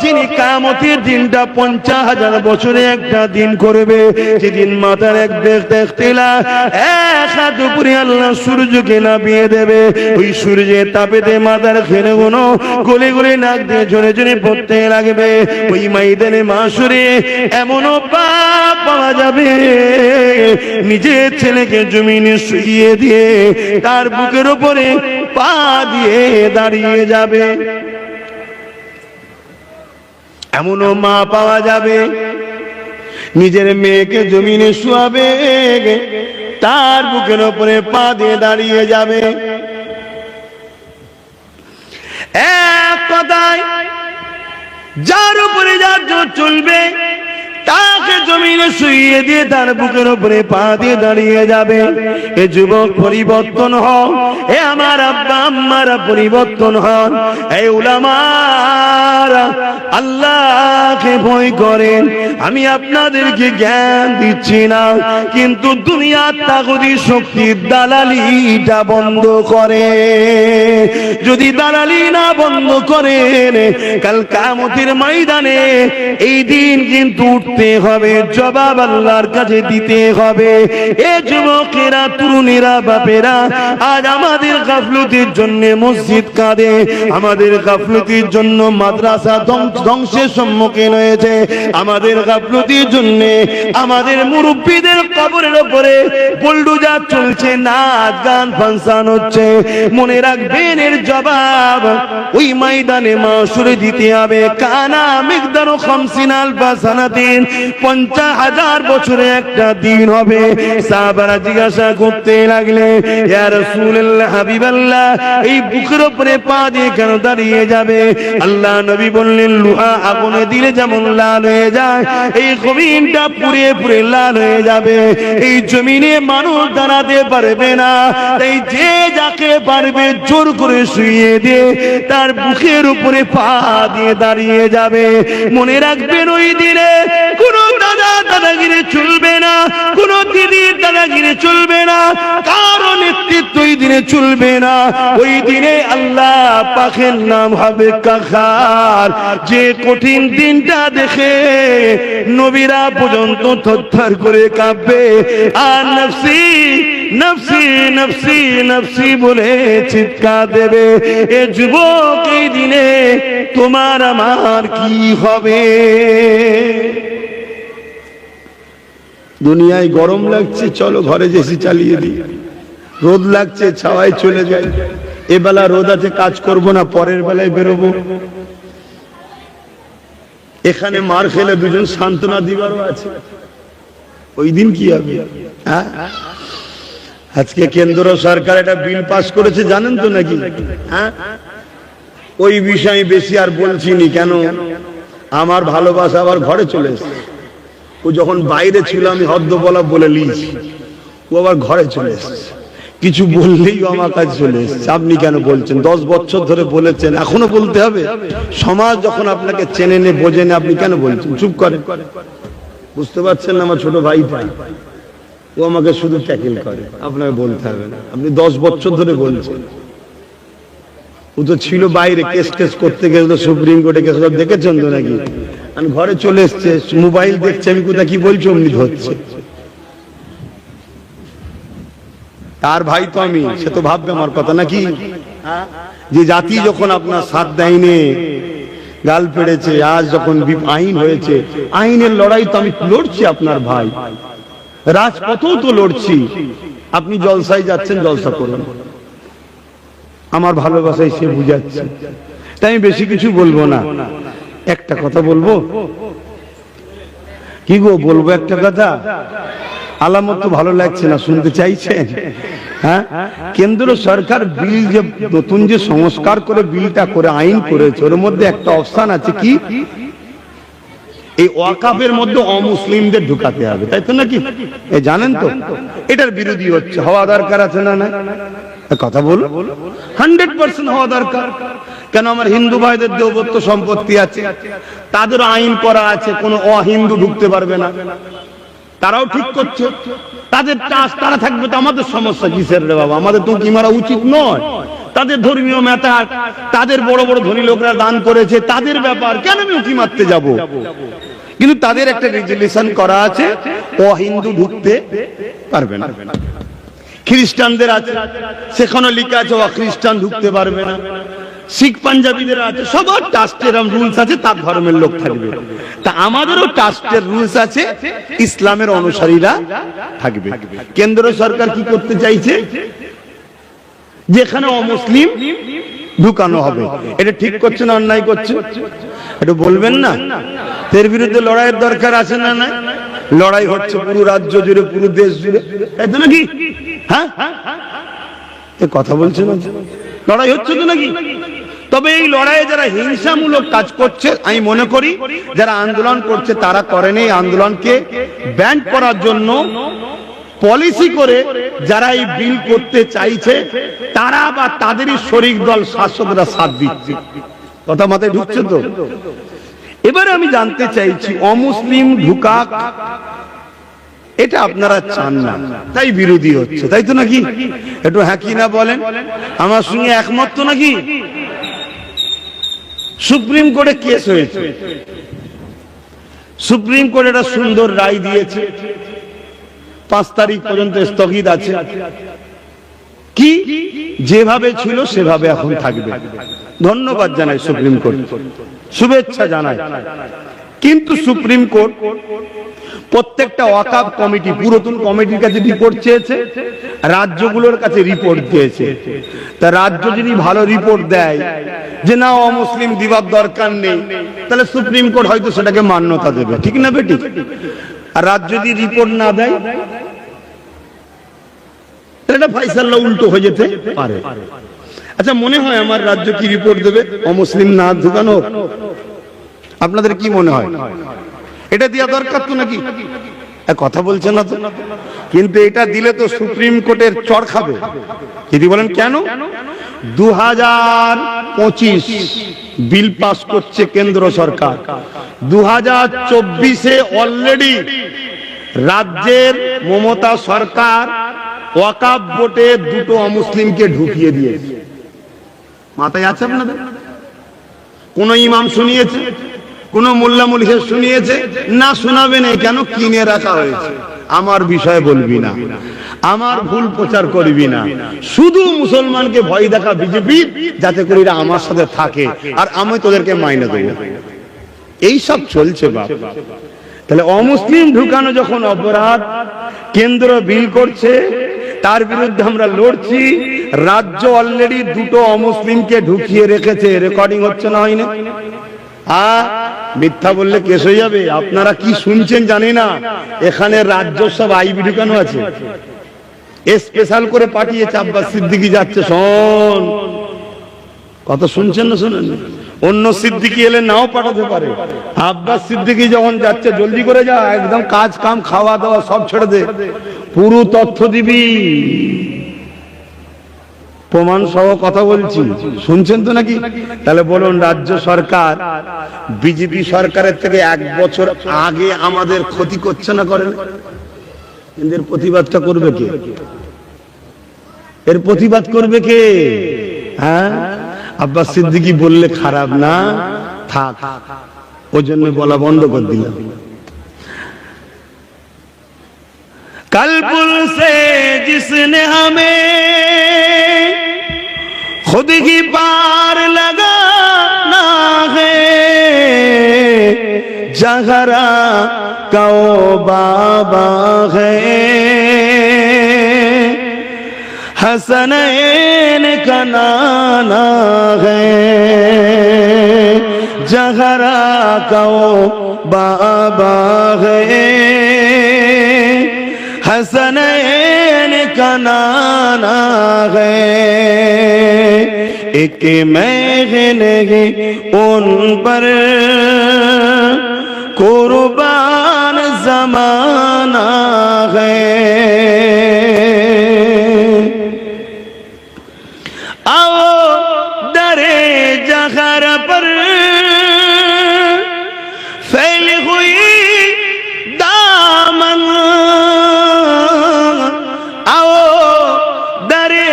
A: যিনি কিয়ামতের দিনটা 50,000 বছরে একটা দিন করবে। যেদিন মাথার এক দেখতেলা এক হাত উপরে আল্লাহ সূর্যকে নামিয়ে দেবে। ওই সূর্যের তাপেতে মাথার ক্ষীণগুলো গলে গলে নাক দিয়ে ঝরে ঝরে পড়তে লাগবে। ওই ময়দানে মাহশরে এমনও পাপ পাওয়া যাবে, নিজের ছেলেকে জমিনে শুইয়ে দিয়ে তার বুকের উপরে পা দিয়ে দাঁড়িয়ে যাবে। এমনও মা পাওয়া যাবে, নিজের মেয়েকে জমিনে শুয়াবে, তার বুকের উপরে পা দিয়ে দাঁড়িয়ে যাবে। এক কথায় যার উপরে যার জোর চলবে, তাকে জমিনে শুইয়ে দিয়ে তার বুকের উপরে পা দিয়ে দাঁড়িয়ে যাবে। এ যুবক পরিবর্তন হও, এ আমার আব্বা আম্মারা পরিবর্তন হন, এ উলামারা আল্লাহকে ভয় করেন। আমি আপনাদেরকে জ্ঞান দিচ্ছি না, কিন্তু দুনিয়ার তাগুতি শক্তির দালালিটা বন্ধ করে। যদি দালালি না বন্ধ করেন, কাল কিয়ামতের ময়দানে এই দিন কিন্তু উঠতে হবে, জবাব আল্লাহর কাছে দিতে হবে। এ যুবকেরা, তরুণেরা, বাপেরা, আজ আমাদের গাফলতির জন্য মসজিদ কাঁদে, আমাদের গাফলতির জন্য মাদ্রাসা ধ্বংসের সম্মুখীন হয়েছে, আমাদের গাফলতির জন্য আমাদের মুরব্বীদের কবরের উপরে বুলডোজার চলছে, নাচ গান ফাংশন হচ্ছে। মনে রাখবেন, এর জবাব ওই ময়দানে মাশরে দিতে হবে। কানা মিকদারু 50 আলফা সানাতিন, 50,000 বছরে একটা দিন হবে। সাহাবারা জিজ্ঞাসা করতে লাগলে, ইয়া রাসূলুল্লাহ, হাবিবাল্লাহ, এই বুকের উপরে পা দিয়ে কেন দাঁড়িয়ে যাবে? আল্লাহ নবী বললেন, লোহা আগুনে দিলে যেমন লাল হয়ে যায়, এই জমিনটা পুড়ে পুড়ে লাল হয়ে যাবে। এই জমিনে মানুষ দাঁড়াতে পারবে না, তাই যে যাকে পারবে জোর করে শুইয়ে দিয়ে তার বুকের উপরে পা দিয়ে দাঁড়িয়ে যাবে। মনে রাখবেন, ওই দিনে কোনো দাদাগিরি চলবে না, কোনো দিদির দাদাগিরি চলবে না, কারো নেতৃত্ব ওই দিনে চলবে না। ওই দিনে আল্লাহ পাকের নাম হবে কাহার। যে কঠিন দিনটা দেখে নবীরা পর্যন্ত থরথর করে কাঁপবে আর নফসি নফসি নফসি নফসি বলে চিৎকার দেবে। এ যুবক, এই দিনে তোমার আমার কি হবে? দুনিয়ায় গরম লাগছে, চলো ঘরে এসি চালিয়ে দিই। রোদ লাগছে, ছাওয়ায় চলে যাই। এ বেলা রোদ আছে, কাজ করব না, পরের বেলায় বেরোবো। এখানে মার খেলে দুজন সান্ত্বনা দিবারও আছে, ওই দিন কি হবে? আজকে কেন্দ্র সরকার একটা বিল পাস করেছে, জানেন তো নাকি? ওই বিষয়ে বেশি আর বলছি নি, কেন আমার ভালোবাসা আবার ঘরে চলে এসেছে। ও যখন বাইরে ছিল আমি হদ্দ বলা বলে লিয়েছি, ও আবার ঘরে চলে এসেছে। কিছু বললেই আমার কাছে চলে এসেছে। আপনি কেন বলছেন? 10 বছর ধরে বলেছেন, এখনো বলতে হবে? সমাজ যখন আপনাকে চেনে নে, বোঝে না, আপনি কেন বলছেন? চুপ করেন। বুঝতে পারছেন না? আমার ছোট ভাইটা, ও আমাকে শুধু ট্যাকেল করে, আপনাকে বলতে হবে না। আপনি 10 বছর ধরে বলছেন। ও তো ছিল বাইরে, কেস করতে গেছিল সুপ্রিম কোর্টে, কেস দেখেছেন তো নাকি? আমি ঘরে চলে এসছে, মোবাইল দেখছে, আমি কোথায় কি বলছি অমনি ধরছে। তার ভাই তো আমি, সে তো ভাববে আমার কথা নাকি? যে জাতি যখন আপনার সাথ দেয়নি, গাল পেড়েছে, আজ যখন আইন হয়েছে, আইনের লড়াই তো আমি লড়ছি আপনার ভাই, রাজপথেও তো লড়ছি। আপনি জলসায় যাচ্ছেন, জলসা করুন, আমার ভালোবাসায় সে বুঝাচ্ছে। তাই আমি বেশি কিছু বলবো না, একটা কথা বলবো। কি গো বলবো একটা কথা? আলামত তো ভালো লাগছে না, শুনতে চাইছেন? হ্যাঁ, কেন্দ্র সরকার বিল যে নতুন যে সংস্কার করে বিলটা করে আইন করেছে, ওর মধ্যে একটা অপশন আছে কি, এই ওয়াকাফের মধ্যে অমুসলিমদের ঢুকাতে হবে, তাই তো নাকি? এই জানেন তো? এটার বিরোধী হচ্ছে, হওয়া দরকার আছে না? না কথা বল, 100% হওয়া দরকার। কেন? আমার হিন্দু ভাইদের দেবত্ব সম্পত্তি আছে, তাদের আইন করা আছে, কোন অহিন্দু ঢুকতে পারবে না। তারাও ঠিক করছে, তাদের চাষ তারা থাকবে, তো আমাদের সমস্যা কিসের রে বাবা? আমাদের তো কি মারা উচিত নয়? তাদের ধর্মীয় ম্যাটার, তাদের বড় বড় ধনী লোকরা দান করেছে, তাদের ব্যাপার, কেন আমি উঁকি মারতে যাব? কিন্তু তাদের একটা রেজুলেশন করা আছে, অহিন্দু ঢুকতে পারবে না। খ্রিস্টানদের আছে, সেখানে লেখা আছে খ্রিস্টান ঢুকতে পারবে না। শিখ পাঞ্জাবিদের আছে, সবার ট্রাস্টের রুলস আছে, তার ধর্মের লোক থাকবে। তা আমাদেরও ট্রাস্টের রুলস আছে, ইসলামের অনুসারীরা থাকবে। কেন্দ্র সরকার কি করতে চাইছে? যেখানে অমুসলিম ঢুকানো হবে। এটা ঠিক করছে না অন্যায় করছে? একটু বলবেন না? এর বিরুদ্ধে লড়াইয়ের দরকার আছে না? না, লড়াই হচ্ছে পুরো রাজ্য জুড়ে, পুরো দেশ জুড়ে, তাই তো নাকি? হ্যাঁ, কথা বলছে না? লড়াই হচ্ছে তো নাকি? তবে এই লড়াইয়ে যারা হিংসামূলক কাজ করছে, আমি মনে করি যারা আন্দোলন করছে তারা করেনি। আন্দোলনকে ব্যান করার জন্য পলিসি করে যারা এই বিল করতে চাইছে, তারা বা তাদেরই শরিক দল শাসকরা সাথ দিচ্ছে। কথা মাথায় ঢুকছে তো? এবারে আমি জানতে চাইছি, অমুসলিম ঢুকাক, এটা আপনারা চান না, তাই বিরোধী হচ্ছে, তাই তো নাকি? একটু হ্যাঁ কি না বলেন? আমার সঙ্গে একমত তো নাকি? সুপ্রিম কোর্টে কেস হয়েছে, সুপ্রিম কোর্ট একটা সুন্দর রায় দিয়েছে, 5 তারিখ পর্যন্ত স্থগিত আছে। কি যেভাবে ছিল সেভাবে এখন থাকবে। ধন্যবাদ জানাই সুপ্রিম কোর্ট, শুভেচ্ছা জানাই। কিন্তু সুপ্রিম কোর্ট প্রত্যেকটা ওয়াকফ কমিটি, পুরাতন কমিটির কাছে রিপোর্ট চেয়েছে, রাজ্যগুলোর কাছে রিপোর্ট দিয়েছে। তা রাজ্য যদি ভালো রিপোর্ট দেয় যে না অমুসলিম দিবার দরকার নেই, তাহলে সুপ্রিম কোর্ট হয়তো সেটাকে মান্যতা দেবে, ঠিক না বেটি? আর রাজ্য যদি রিপোর্ট না দেয়, এটা ফাইসালা উল্টো হয়ে যেতে পারে। আচ্ছা, মনে হয় আমার রাজ্য কি রিপোর্ট দেবে অমুসলিম না ঢুকানো? আপনাদের কি মনে হয়? এটা দেওয়া দরকার তো নাকি? কথা বলছেন না তো। কিন্তু এটা দিলে তো সুপ্রিম কোর্টের চড় খাবে। যদি বলেন কেন? 2025 বিল পাস করছে কেন্দ্র সরকার, 2024-এ অলরেডি রাজ্যের মমতা সরকার ওয়াকফ বোর্ডে 2টো অমুসলিমকে ঢুকিয়ে দিয়েছে। মাথায় আছে আপনাদের? কোন ইমাম শুনিয়েছে? কোন মোল্লা মুলহি শুনিয়েছে? না, শোনাবে না। কেন? কিনে রাখা হয়েছে। আমার বিষয়ে বলবি না, আমার ভুল প্রচার করবি না, শুধু মুসলমানকে ভয় দেখা বিজেপি, যাতে করে এরা আমার সাথে থাকে আর আমি তোদেরকে মাইনে দেবো। এই সব চলছে বাপ। তাহলে অমুসলিম ঢুকানো যখন অপরাধ, কেন্দ্র বিল করছে, তার বিরুদ্ধে আমরা লড়ছি। রাজ্য অলরেডি 2টো অমুসলিমকে ঢুকিয়ে রেখেছে। রেকর্ডিং হচ্ছে না? হয়নি? মিথ্যা বললে কেস হয়ে যাবে। আপনারা কি শুনছেন জানি না, এখানে রাজ্য সব আইবি ঢুকানো আছে, স্পেশাল করে পাঠিয়েছে। আব্বাস সিদ্দিকী যাচ্ছে, শোন কথা শুনছেন না? শোনেন, অন্য সিদ্দিকী এলে নাও পাঠাতে পারে। আব্বাস সিদ্দিকী যখন যাচ্ছে, জলদি করে যা, একদম কাজ কাম খাওয়া দাওয়া সব ছেড়ে দে, পুরো তথ্য দিবি। প্রমাণ সহ কথা বলছি, শুনছেন তো নাকি? তাহলে বলুন, রাজ্য সরকার বিজেপি সরকারের থেকে 1 বছর আগে আমাদের ক্ষতি করছে না? করেন? এদের প্রতিবাদটা করবে কে? এর প্রতিবাদ করবে কে? হ্যাঁ, আব্বাস সিদ্দিকী বললে খারাপ না, থাক, ওই জন্য বলা বন্ধ করে দিলাম। कलपुल से जिसने हमें खुद ही पार लगाना है, जहरा का ओ बाबा है, हसनैन का नाना है, जहरा का ओ बाबा है, हसनैन का नाना है। एक महने उन पर कुर्बान जमाना है। आओ दरे जहर पर फैली हुई दामन, आओ दरे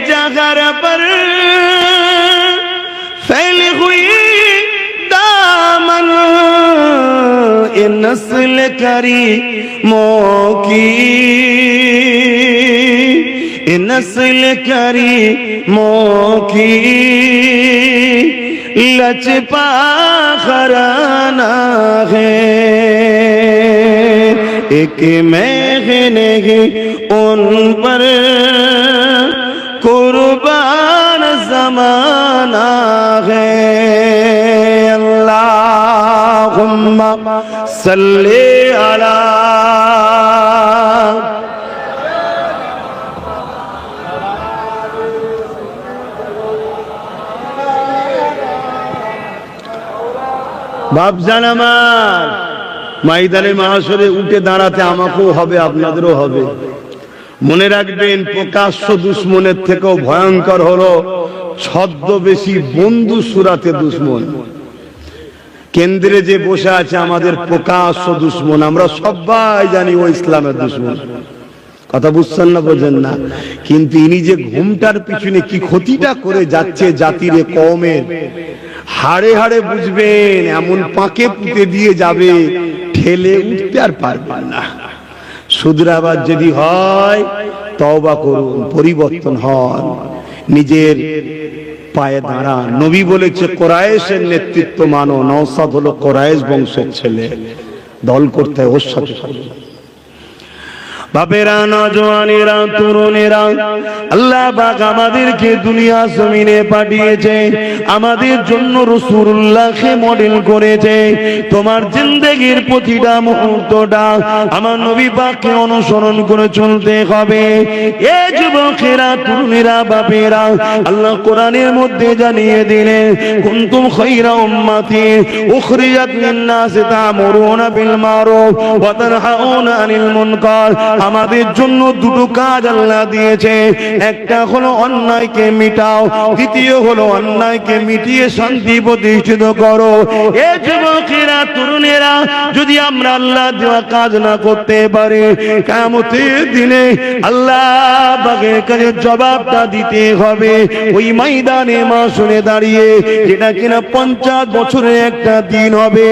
A: जहर पर फैली हुई दामन, ये नस्ल करीमों की, ये नस्ल करीमों की लचपा खराना है। एक महने उन पर कुर्बान जमाना है। अल्लाहुम्मा सल्ली अला বাপজান আমার, ময়দানে মাহশরে উঠে দাঁড়াতে আমাকেও হবে, আপনাদেরও হবে। মনে রাখবেন, প্রকাশ্য দুশ্মনের থেকেও ভয়ঙ্কর হলো ছদ্মবেশী বন্ধু সুরাতে দুশ্মন। কেন্দ্রে যে বসে আছে আমাদের প্রকাশ্য দুশ্মন, আমরা সবাই জানি ও ইসলামের দুশ্মন। কথা বুঝছেন না? বোঝেন না? কিন্তু ইনি যে ঘুমটার পিছনে কি ক্ষতিটা করে যাচ্ছে জাতির, কওমের, হাড়ে হাড়ে বুঝবেন। এমন পাকে পুঁতে দিয়ে যাবে, ঠেলে উঠতে আর পারবেন না। শুধরাবার যদি হয় তওবা করুন, পরিবর্তন হন, নিজের পায়ে দাঁড়ান। নবী বলেছে কোরাইশের নেতৃত্ব মানো। নওশাদ হলো কোরাইশ বংশের ছেলে, দল করতে হয় ওর সাথে। বাপেরা, নওজওয়ানেরা, তরুণেরা, আল্লাহ পাক আমাদেরকে দুনিয়া জমিনে পাঠিয়েছে, আমাদের জন্য রাসূলুল্লাহকে মডেল করেছে। তোমার জিন্দেগির প্রতিটা মুহূর্তটা আমার নবী পাককে অনুসরণ করে চলতে হবে। এ যুবকেরা, তরুণেরা, বাপেরা, আল্লাহ কোরআনের মধ্যে জানিয়ে দিলেন, কুনতুম খায়রা উম্মাতি উখরিজাত লিন-নাস তা'মুরুনা বিল মারুফ ওয়া তানহাউনা আনিল মুনকার। আমাদের জন্য দুটো কাজ আল্লাহ দিয়েছে। একটা হলো অন্যায়কে মিটাও, দ্বিতীয় হলো অন্যায়কে মিটিয়ে শান্তি প্রতিষ্ঠিত করো। এ যুবকেরা, তরুণেরা, যদি আমরা আল্লাহ দেওয়া কাজ না করতে পারি, কিয়ামতের দিনে আল্লাহ পাকের কাছে জবাবটা দিতে হবে। ওই ময়দানে মাসুরে দাঁড়িয়ে, যেটা কিনা 50 বছরের একটা দিন হবে।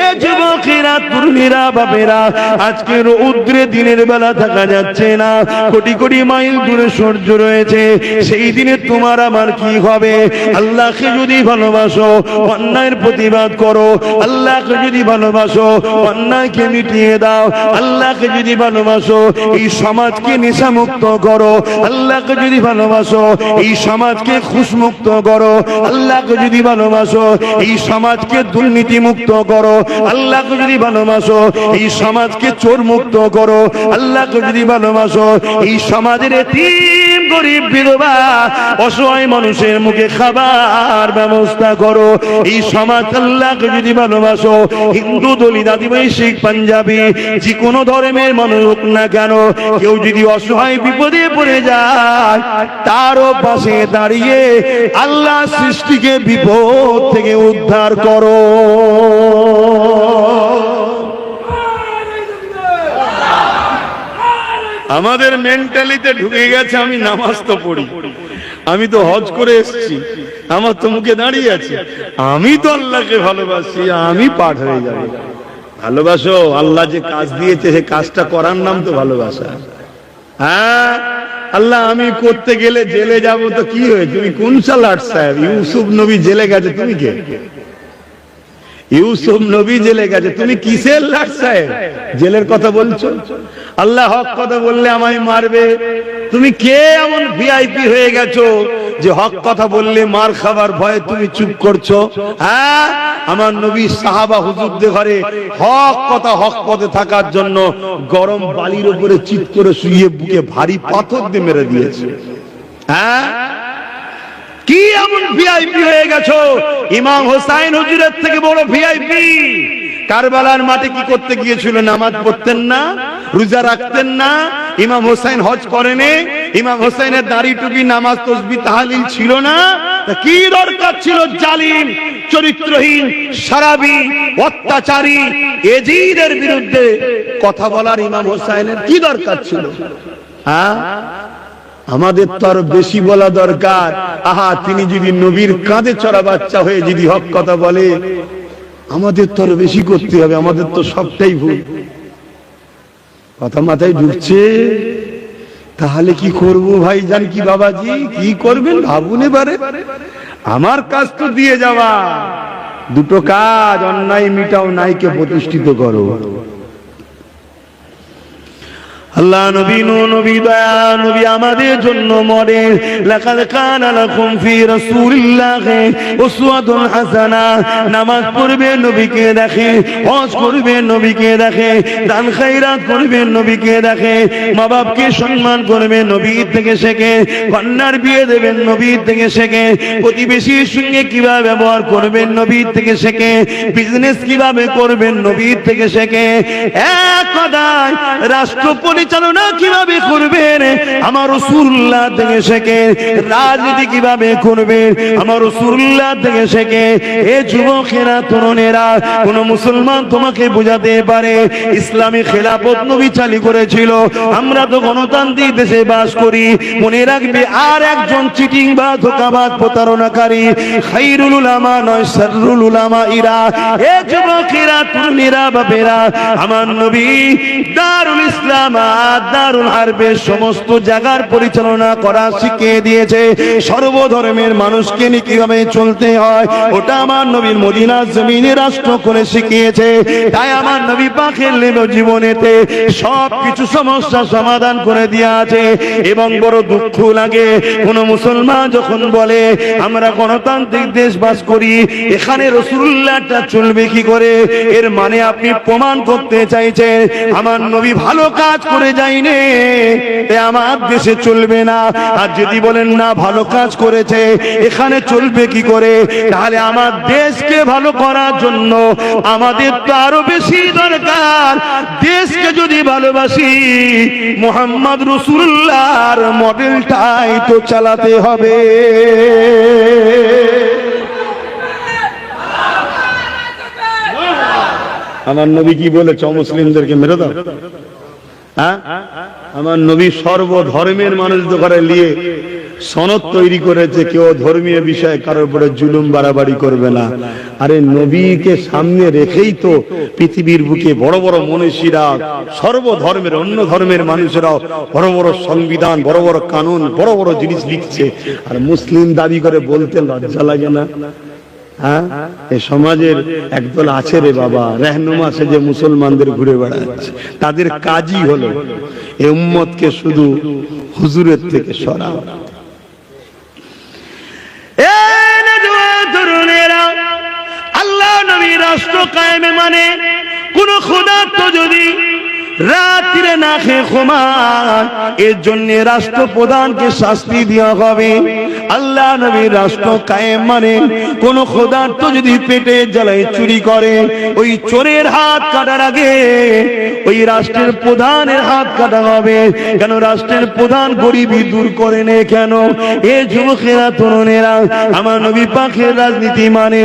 A: এ যুবকেরা, তরুণেরা, বাপেরা, আজকে রৌদ্রে দিনের বেলা থাকা যাচ্ছে না, কোটি কোটি মাইল দূরে সূর্য রয়েছে। সেই দিনে তোমার আমার কি হবে? আল্লাহকে যদি ভালোবাসো, অন্যায়ের প্রতিবাদ করো। আল্লাহকে যদি ভালোবাসো, অন্যায়কে মিটিয়ে দাও। আল্লাহকে যদি ভালোবাসো, এই সমাজকে নেশামুক্ত করো। আল্লাহকে যদি ভালোবাসো, এই সমাজকে খুশমুক্ত করো। আল্লাহকে যদি ভালোবাসো, এই সমাজকে দুর্নীতি মুক্ত করো। আল্লাহকে যদি ভালোবাসো, এই সমাজকে চোর মুক্ত করো। আল্লাহকে যদি ভালোবাসো, এই সমাজের এতিম, গরিব, বিধবা, অসহায় মানুষের মুখে খাবার ব্যবস্থা করো। এই সমাজ আল্লাহকে যদি ভালোবাসো, হিন্দু, দলিত, আদিবাসী, শিখ, পাঞ্জাবি, যে কোনো ধর্মের মানুষ হোক না কেন, কেউ যদি অসহায় বিপদে পড়ে যায়, তারও পাশে দাঁড়িয়ে আল্লাহ সৃষ্টিকে বিপদ থেকে উদ্ধার করো। আমাদের মেন্টালিতে ঢুকে গেছে, আমি নামাজ তো পড়ি, আমি তো হজ করে এসেছি, আমার তো মুখে দাঁড়িয়ে আছে, আমি তো আল্লাহকে ভালোবাসি, আমি পাঠ হয়ে যাবে। ভালোবাসো, আল্লাহ যে কাজ দিয়েছে সে কাজটা করার নাম তো ভালোবাসা। হ্যাঁ, আল্লাহ আমি করতে গেলে জেলে যাব, তো কি হয়েছে? তুমি কোন সালাট সাহেব? ইউসুফ নবী জেলে গেছে, তুমি কে? ইউসুফ নবী জেলে গেছে, তুমি কিসের লাট সাহেব জেলের কথা বলছো? আল্লাহ হক কথা বললে আমায় মারবে। তুমি কে এমন ভিআইপি হয়ে গেছো যে হক কথা বললে মার খাবার ভয়ে তুমি চুপ করছো? হ্যাঁ, আমার নবী সাহাবা হুজুরদের ঘরে হক কথা, হক পথে থাকার জন্য গরম বালির উপরে চিৎ করে শুয়ে বুকে ভারী পাথর দিয়ে মেরে দিয়েছে। হ্যাঁ, কি এমন ভিআইপি হয়ে গেছো? ইমাম হোসাইন হুজুরের থেকে বড় ভিআইপি। কারবালার মাঠে কি করতে গিয়েছিল? নামাজ পড়তেন না, রোজা রাখতেন না। ইমাম হোসাইন হজ করেনি। ইমাম হোসাইনের দাড়ি টুপি, নামাজ, তাসবিহ, তাহলিল ছিল না। কি দরকার ছিল জালিম, চরিত্রহীন, শারাবি, অত্যাচারী এজিদের বিরুদ্ধে কথা বলার ইমাম হোসাইনের কি দরকার ছিল? হ্যাঁ, আমাদের তো আরো বেশি বলা দরকার। আহা, তিনি যদি নবীর কাঁধে চড়া বাচ্চা হয়ে যদি হক কথা বলে, আমাদের তো আরো বেশি করতে হবে। আমাদের তো সবটাই ভুল। কথা মাথায় ঢুকছে? তাহলে কি করব ভাই জান, কি বাবাজি কি করবেন ভাবুন এবারে। আমার কাজ তো দিয়ে যাওয়া, দুটো কাজ, অন্যায় মিটাও, নাইকে প্রতিষ্ঠিত করো। আল্লাহ নবী, নবী, দয়া নবী আমাদের জন্য মডেল। লাকাদ কানা লাকুম ফি রাসূলিল্লাহি উসওয়াতুন হাসানা। নামাজ পড়বে নবীকে দেখে, হজ করবে নবীকে দেখে, দান খায়রাত করবে নবীকে দেখে, মা বাপকে সম্মান করবে নবীর থেকে শেখে, কন্যার বিয়ে দেবেন নবীর থেকে শেখে, প্রতিবেশীর সঙ্গে কিভাবে ব্যবহার করবেন নবীর থেকে শেখে, বিজনেস কিভাবে করবেন নবীর থেকে শেখে। এক কথায় রাষ্ট্র পরিচালনা কিভাবে করবেন আমার রাসূলুল্লাহ থেকে শেখে, রাজনীতি কিভাবে করবেন আমার রাসূলুল্লাহ থেকে শেখে। এ যুবকেরা, তরুণেরা, কোন মুসলমান তোমাকে বোঝাতে পারে ইসলামী খেলাফত নবী চালু করেছিল, আমরা তো গণতান্ত্রিক দেশে বাস করি, মনে রাখবে আর একজন চিটিং বা ধোঁকাবাজ প্রতারণাকারী খায়রুল উলামা নয় শাররুল উলামা ইরা। এ যুবকেরা, তরুণেরা, বাপেরা, আমার নবী দারুল ইসলাম আর দারুল হারবের সমস্ত জায়গার পরিচালনা করা শিখিয়ে দিয়েছে। সর্বধর্মের মানুষকে নিয়ে কিভাবে চলতে হয় ওটা আমার নবীর মদিনার জমিনে রাষ্ট্র করে শিখিয়েছে। তাই আমার নবী পাকের জীবনেতে সব কিছু সমস্যা সমাধান করে দেওয়া আছে। এবং বড় দুঃখ লাগে কোন মুসলমান যখন বলে আমরা গণতান্ত্রিক দেশ বাস করি, এখানে রাসূলুল্লাহটা চলবে কি করে? এর মানে আপনি প্রমাণ করতে চাইছেন আমার নবী ভালো কাজ করে যায়নি, আমার দেশে চলবে না। আর যদি বলেন না ভালো কাজ করেছে, এখানে চলবে কি করে? তাহলে আমার দেশকে ভালো করার জন্য আমাদের তো আরো বেশি দরকার, দেশকে যদি ভালোবাসি মুহাম্মদ রাসূলুল্লাহর মডেলটাই তো চালাতে হবে। আমার নবী কি বলেছে? মুসলিমদেরকে মেরে দাও। হ্যাঁ, আমার নবী সর্বধর্মের মানুষদের ঘরে নিয়ে সনদ তৈরি করেছে, কেউ ধর্মীয় বিষয়ে কারোর উপরে জুলুম বাড়াবাড়ি করবে না। আরে নবীকে সামনে রেখেই তো পৃথিবীর বুকে বড় বড় মনীষীরা, সর্বধর্মের অন্য ধর্মের মানুষেরাও বড় বড় সংবিধান, বড় বড় কানুন, বড় বড় জিনিস লিখছে। আর মুসলিম দাবি করে বলতে লজ্জা লাগে না? হ্যাঁ, এই সমাজের একদল আছে রে বাবা, রহনুমা সেজে মুসলমানদের ঘুরে বেড়াচ্ছে। তাদের কাজই হলো এই উম্মতকে শুধু হুজুরের থেকে সরাও। আল্লাহ নবী রাষ্ট্র কায়েমে মানে কোন খোদা তো যদি রাত্রে না খেয়ে ঘুমায়, এর জন্য রাষ্ট্রপ্রধানকে শাস্তি দেওয়া হবে। আল্লাহ নবীর রাষ্ট্র কায়েম মানে কোন খোদার্থ যদি পেটে জ্বালায় চুরি করে, ওই চোরের হাত কাটার আগে ওই রাষ্ট্রের প্রধানের হাত কাটা হবে। কেন? রাষ্ট্রের প্রধান গরিবি দূর করে নে। কেন? এ যুবকেরা, তরুণেরা, আমার নবী পাকের রাজনীতি মানে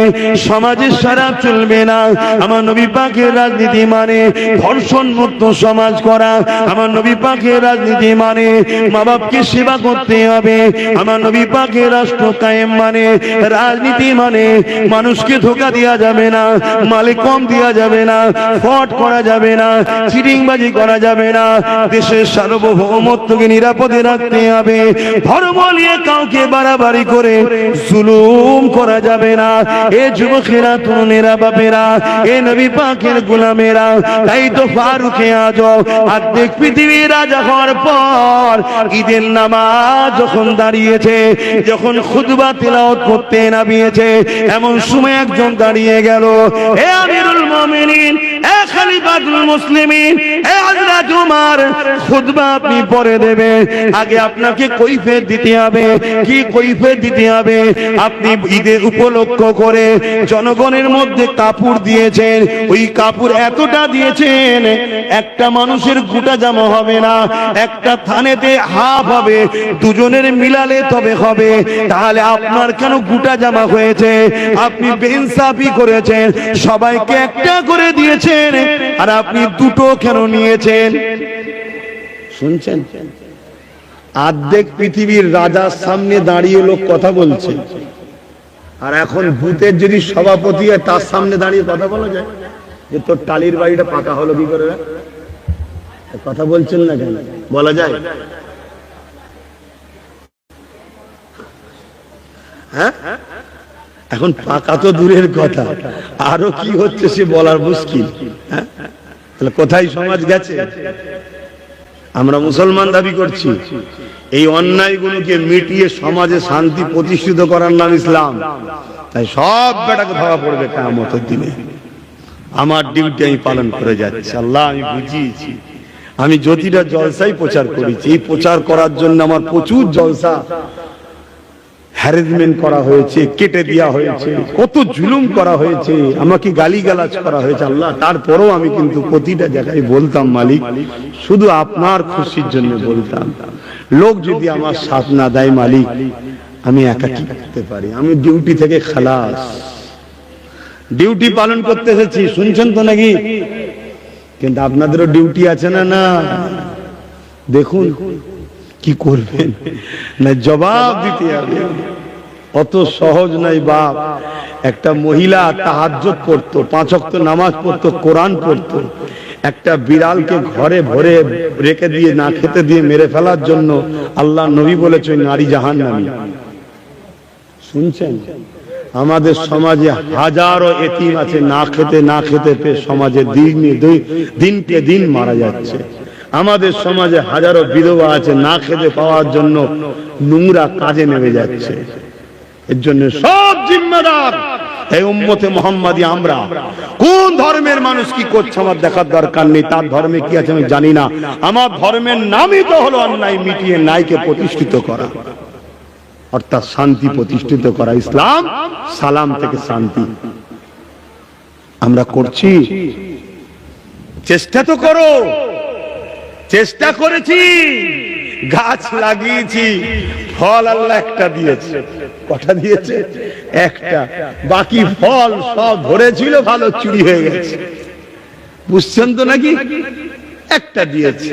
A: সমাজের সারা চলবে না। আমার নবী পাকের রাজনীতি মানে ধর্ষণ মুক্ত সমাজ করা। আমার নবী পাকের রাজনীতি মানে মা বাপকে সেবা করতে হবে। আমার নবী পাকের রাষ্ট্র কায়েম মানে রাজনীতি মানে মানুষকে ধোঁকা দেওয়া যাবে না, মালে কম দেওয়া যাবে না, ফ্রড করা যাবে না, চিটিংবাজি করা যাবে না, দেশের সার্বভৌমত্বকে নিরাপদে রাখতে হবে। ধর্ম নিয়ে কাউকে বাড়াবাড়ি করে জুলুম করা যাবে না। এ যুবকেরা, তরুণেরা, বাপেরা, এ নবী পাকের গোলামেরা, তাই তো ফারুকে আজম অর্ধেক পৃথিবীর রাজা হওয়ার পর ঈদের নামাজ যখন দাঁড়িয়েছে, যখন খুতবা তেলাওয়াত করতে নামিয়েছে, এমন সময় একজন দাঁড়িয়ে গেল, হে আমিরুল মুমিনিন, হে খলিফাতুল মুসলিমিন, হে হযরত উমর, খুতবা আপনি পড়ে দেবেন, আগে আপনাকে কৈফিয়ত দিতে হবে। কি কৈফিয়ত দিতে হবে? আপনি ঈদের উপলক্ষ করে জনগণের মধ্যে কাপড় দিয়েছেন, ওই কাপড় এতটা দিয়েছেন একটা মানুষের গোটা জামা হবে না, একটা থানেতে হাফ হবে, দুজনের মিলালে তবে হবে। তাহলে আপনার কেন গোটা জামা হয়েছে? আপনি বেইনসাফি করেছেন, সবাইকে একটা করে দিয়েছেন, আর আপনি দুটো কেন নিয়েছেন? শুনছেন? অর্ধেক পৃথিবীর রাজার সামনে দাঁড়িয়ে লোক কথা বলছে, আর এখন বুথের যদি সভাপতি হয় তার সামনে দাঁড়িয়ে কথা বলা যায় যে তোর টালির বাড়িটা পাকা হলো কি করে? কথা বলছেন না কেন? বলা যায়? হ্যাঁ, এখন পাকা তো দূরের কথা, আরো কি হচ্ছে সে বলার মুশকিল। হ্যাঁ, তাহলে কোথায় সমাজ গেছে? আমরা মুসলমান দাবি করছি, এই অন্যায়গুলোকে মিটিয়ে সমাজে শান্তি প্রতিষ্ঠিত করার নাম ইসলাম। তাই সব বেটাকে ধরা পড়বে কিয়ামতের দিনে। আমার ডিউটি আমি পালন করে যাচ্ছি। আল্লাহ, আমি বুঝিয়েছি, আমি জ্যোতিটা জলসাই প্রচার করেছি। এই প্রচার করার জন্য আমার প্রচুর জলসা হ্যারাসমেন্ট করা হয়েছে, কেটে দেওয়া হয়েছে, কত জুলুম করা হয়েছে, আমাকে গালিগালাজ করা হয়েছে আল্লাহ। তারপরেও আমি কিন্তু প্রতিটা জায়গায় বলতাম, মালিক শুধু আপনার খুশির জন্য বলতাম। লোক যদি আমার সাথ না দেয় মালিক, আমি একা কি করতে পারি? আমি ডিউটি থেকে খালাস, ডিউটি পালন করতে এসেছি, শুনছেন তো নাকি? কিন্তু আপনাদেরও ডিউটি আছে না? না, দেখুন কি করবেন, না জবাব দিতে হবে। অত সহজ নাই বাপ। একটা মহিলা তাহাজ্জুদ পড়তো, 5 ওয়াক্ত নামাজ পড়তো, কোরআন পড়তো, একটা বিড়ালকে ঘরে ভরে রেখে দিয়ে না খেতে দিয়ে মেরে ফেলার জন্য আল্লাহ নবী বলেছে নারী জাহান্নামী। শুনছেন? আমাদের সমাজে হাজারো এতিম আছে, না খেতে পেয়ে সমাজে দিনকে দিন মারা যাচ্ছে। আমাদের সমাজে হাজারো বিধবা আছে, না খেতে পাওয়ার জন্য নোংরা কাজে নেমে যাচ্ছে। এর জন্য সব জিম্মেদার এই উম্মতে মুহাম্মাদি। আমরা কোন ধর্মের মানুষ কি করছে আমার দেখার দরকার নেই, তার ধর্মে কি আছে আমি জানি না। আমার ধর্মের নামই তো হলো অন্যায় মিটিয়ে ন্যায়কে প্রতিষ্ঠিত করা, অর্থাৎ শান্তি প্রতিষ্ঠিত করা। ইসলাম সালাম থেকে শান্তি। আমরা করছি, চেষ্টা তো করো। চেষ্টা করেছি, গাছ লাগিয়েছি, ফল আল্লাহ একটা দিয়েছে। কটা দিয়েছে? একটা। বাকি ফল সব ধরেছিল, ভালো চুরি হয়ে গেছে। বুঝছেন তো নাকি? একটা দিয়েছে,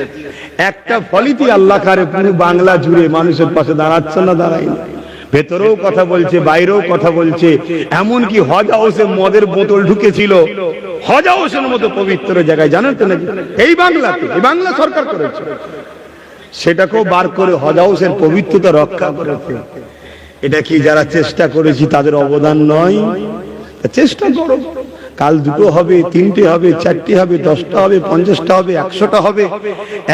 A: একটা ফলিতে আল্লাহ কারে পুরো বাংলা জুড়ে মানুষের পাশে দাঁড়াচ্ছে না? দাঁড়াই না। ভেতরেও কথা বলছে, বাইরেও কথা বলছে। এমনকি হজ হাউসে মদের বোতল ঢুকেছিল, হজ হাউসের মতো পবিত্র জায়গায়, জানেন তো নাকি? এই বাংলাতে, এই বাংলা সরকার করেছে, সেটাকেও বার করে হজ হাউসের পবিত্রতা রক্ষা করেছে। এটা কি যারা চেষ্টা করেছি তাদের অবদান নয়? চেষ্টা করো। কাল 2টো হবে, 3টে হবে, 4টে হবে, 10টা হবে, 50টা হবে, 100টা হবে।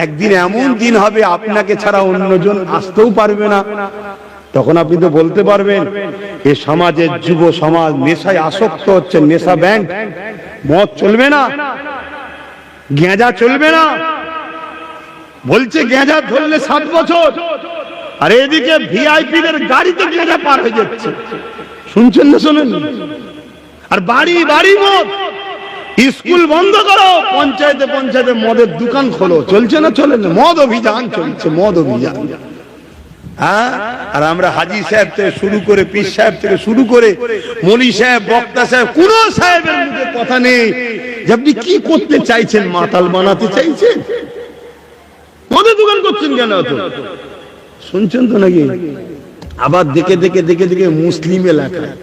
A: একদিন এমন দিন হবে আপনাকে ছাড়া অন্যজন আসতেও পারবে না। তখন আপনি তো বলতে পারবেন এ সমাজের যুব সমাজ নেশায় আসক্ত হচ্ছে। নেশা ব্যান্ড, মদ চলবে না, গেঁজা চলবে না। বলছে গেঁজা ধরলে 7 বছর, আর এদিকে ভিআইপিদের গাড়িতে গেঁজা পার হয়ে যাচ্ছে। শুনছেন না? শোনেন? আর বাড়ি বাড়ি মদ। স্কুল বন্ধ করো, পঞ্চায়েতে পঞ্চায়েতে মদের দোকান খোলো। চলছে না? চলে না? মদ অভিযান চলছে, মদ অভিযান। আর আমরা হাজি সাহেব থেকে শুরু করে, পীর সাহেব থেকে শুরু করে, মৌলী সাহেব, বক্তা সাহেব, কোন সাহেবের মুখে কথা নেই যে আপনি কি করতে চাইছেন। মাতাল বানাতে চাইছেন? মদের দোকান করছেন কেন? শুনছেন তো নাকি? আবার দেখে দেখে দেখে দেখে মুসলিম এলাকায়,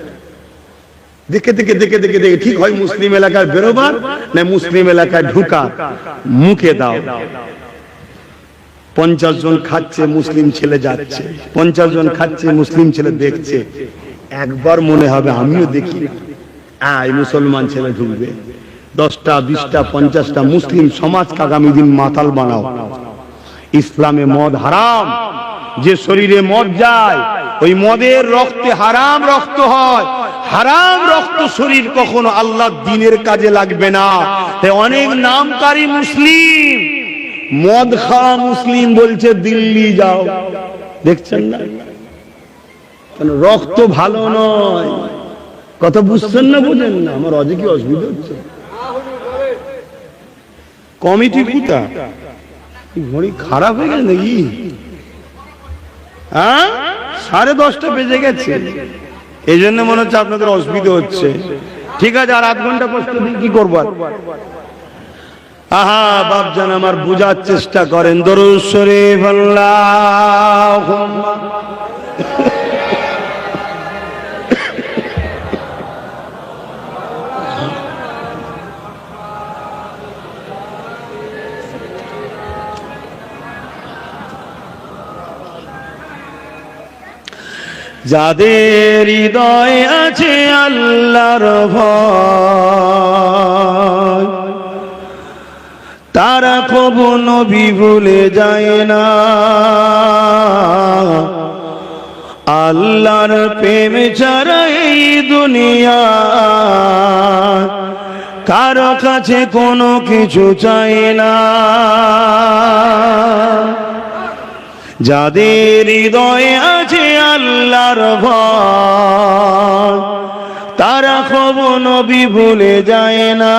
A: দেখে দেখে দেখে দেখে দেখে ঠিক হয় মুসলিম এলাকায় বেরোবার না মুসলিম এলাকায় ঢুকা, মুখে দাও। 50 জন খাচ্ছে, মুসলিম ছেলে যাচ্ছে, 50 জন খাচ্ছে, মুসলিম ছেলে দেখছে। একবার মনে হবে আমিও দেখি, এই মুসলমান ছেলে ঢুকবে। 10টা 20টা 50টা মুসলিম সমাজকে আগামী দিন মাতাল বানাও। ইসলামে মদ হারাম। যে শরীরে মদ যায়, ওই মদের রক্তে হারাম রক্ত হয়। হারাম রক্ত শরীর কখনো আল্লাহর দ্বীনের কাজে লাগবে না। তাই অনেক নামকারী মুসলিম, মদ খাওয়া মুসলিম বলছে দিল্লি যাও। দেখছেন না? কেন? রক্ত ভালো নয়। কথা বুঝছেন না? বোঝেন না? আমার অজে কি অসুবিধা হচ্ছে? কমিটি কোথা? ঘড়ি খারাপ হয়ে গেছে নাকি? 10:30 বেজে গেছে, এই জন্য মনে হচ্ছে আপনাদের অসুবিধা হচ্ছে। ঠিক আছে, আর 8 ঘন্টা কষ্ট দিয়ে কি করবো? আহা বাপজান আমার বুঝার চেষ্টা করেন। দরুদ শরীফ আল্লাহুম্মা যাদের হৃদয়ে আছে আল্লাহর ভয়, তারা কবু নবী ভুলে যায় না। আল্লাহর প্রেম ছাড়া এই দুনিয়া কারো কাছে কোনো কিছু চায় না। যাদের হৃদয়ে আছে আল্লাহর ভয় তারা কবু নবী ভুলে যায় না।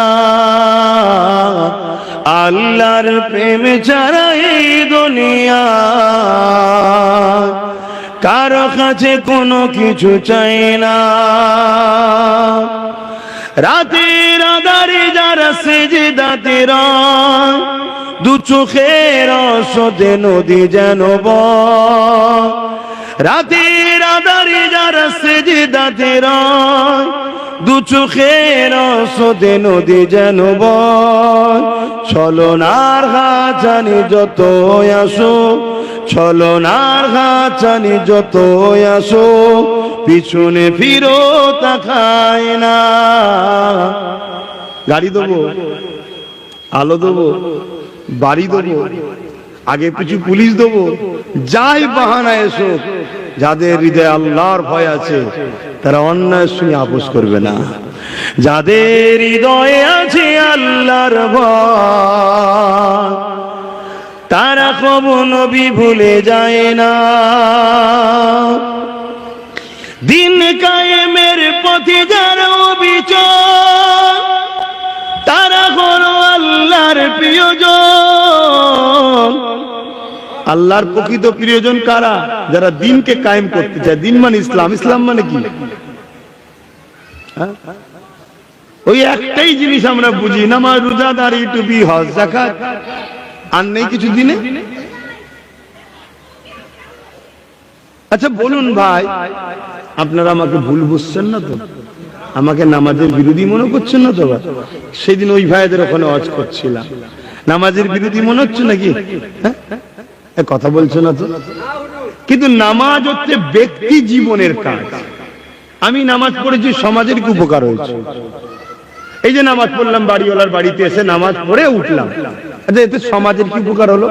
A: আল্লাহর প্রেম ছাড়া এই দুনিয়া কারো কাছে কোনো কিছু চাই না। রাতের আঁধারে যারা সেজদাতে রয় দু চোখের অসদে নদী যেন বয়। রাতের আঁধারে যারা সেজদাতে রয় দু চোখের অসদে নদী যেন বয়। ছলনার ঘাচানি যত আসো, ছলনার ঘাচানি যত আসো, পিছনে ফিরো তাকায় না। গাড়ি দেবো, আলো দেবো, বাড়ি দেবো, আগে পিছু পুলিশ দেবো, যাই বাহানা এসো, যাদের হৃদয়ে আল্লাহর ভয় আছে তারা অন্যায়ের সঙ্গে আপোষ করবে না। যাদের হৃদয়ে আছে আল্লাহর ভয় তারা কবু নবী ভুলে যায় না। দিন কায়েমের পথে যারা অবিচল তারা হলো আল্লাহর প্রিয়জন। আল্লাহর প্রকৃত প্রিয়জন কারা? যারা দিনকে কায়েম করতে চায়। দিন মানে ইসলাম। ইসলাম মানে কি? ওই একটাই জিনিস আমরা বুঝি, নামাজ, রোজা, দাড়ি, টুপি, হজ, যাকাত, আর নেই কিছু দিনে। আচ্ছা বলুন ভাই, আপনারা আমাকে ভুল বুঝছেন না তো? আমাকে নামাজের বিরোধী মনে করছেন না তো? সেদিন ওই ভাইদের ওখানে ওয়াজ করছিলাম, নামাজের বিরোধী মনে হচ্ছে নাকি? কথা বলছো না তো? কিন্তু নামাজ হচ্ছে ব্যক্তি জীবনের কাজ। আমি নামাজ পড়েছি, সমাজের কি উপকার হয়েছে? এই যে নামাজ পড়লাম, বাড়িওয়ালার বাড়িতে এসে নামাজ পড়ে উঠলাম, আচ্ছা এতে সমাজের কি উপকার হলো?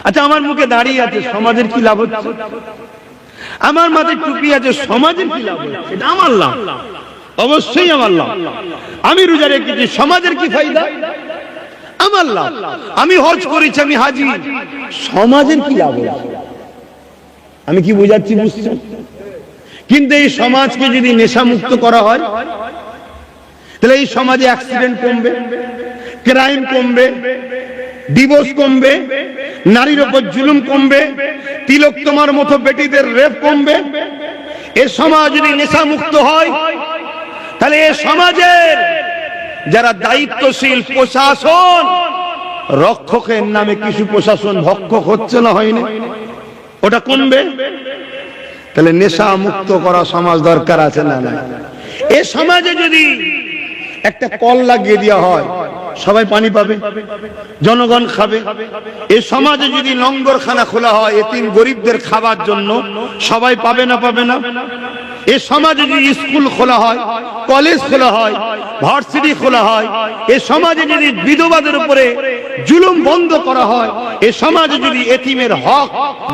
A: আচ্ছা আমার মুখে দাঁড়িয়ে আছে, সমাজের কি লাভ হচ্ছে? আমার মাথায় টুপি আছে, সমাজের কি লাভ হচ্ছে? এটা আমার লাভ, অবশ্যই আমার লাভ। আমি রোজা রেখেছি, সমাজের কি ফায়দা? আমার লাভ। আমি হজ করেছি, আমি হাজি, সমাজের কি লাভ হচ্ছে? আমি কি বোঝাচ্ছি বুঝছেন? কিন্তু এই সমাজকে যদি নেশা মুক্ত করা হয় তাহলে এই সমাজে অ্যাক্সিডেন্ট কমবে, ক্রাইম কমবে, ডিভোর্স কমবে, নারীর উপর জুলুম কমবে, তিলক তোমার মতো বেটিদের রেপ কমবে। এই সমাজ যদি নেশা মুক্ত হয় তাহলে এই সমাজের যারা দায়িত্বশীল প্রশাসন, রক্ষকের নামে কিছু প্রশাসন ভক্ষক হচ্ছে না, হয়নি, ওটা কমবে। তাহলে নেশা মুক্ত করা সমাজ দরকার আছে না? না। এই সমাজে যদি একটা কল লাগিয়ে দেওয়া হয়, সবাই পানি পাবে, জনগণ খাবে। এই সমাজে যদি লঙ্গরখানা খোলা হয় এতিম গরিবদের খাবার জন্য, সবাই পাবে না? পাবে না? এই সমাজে যদি স্কুল খোলা হয়, কলেজ খোলা হয়, ভার্সিটি খোলা হয়, এই সমাজে যদি বিধবাদের উপরে জুলুম বন্ধ করা হয়, এই সমাজে যদি এতিমের হক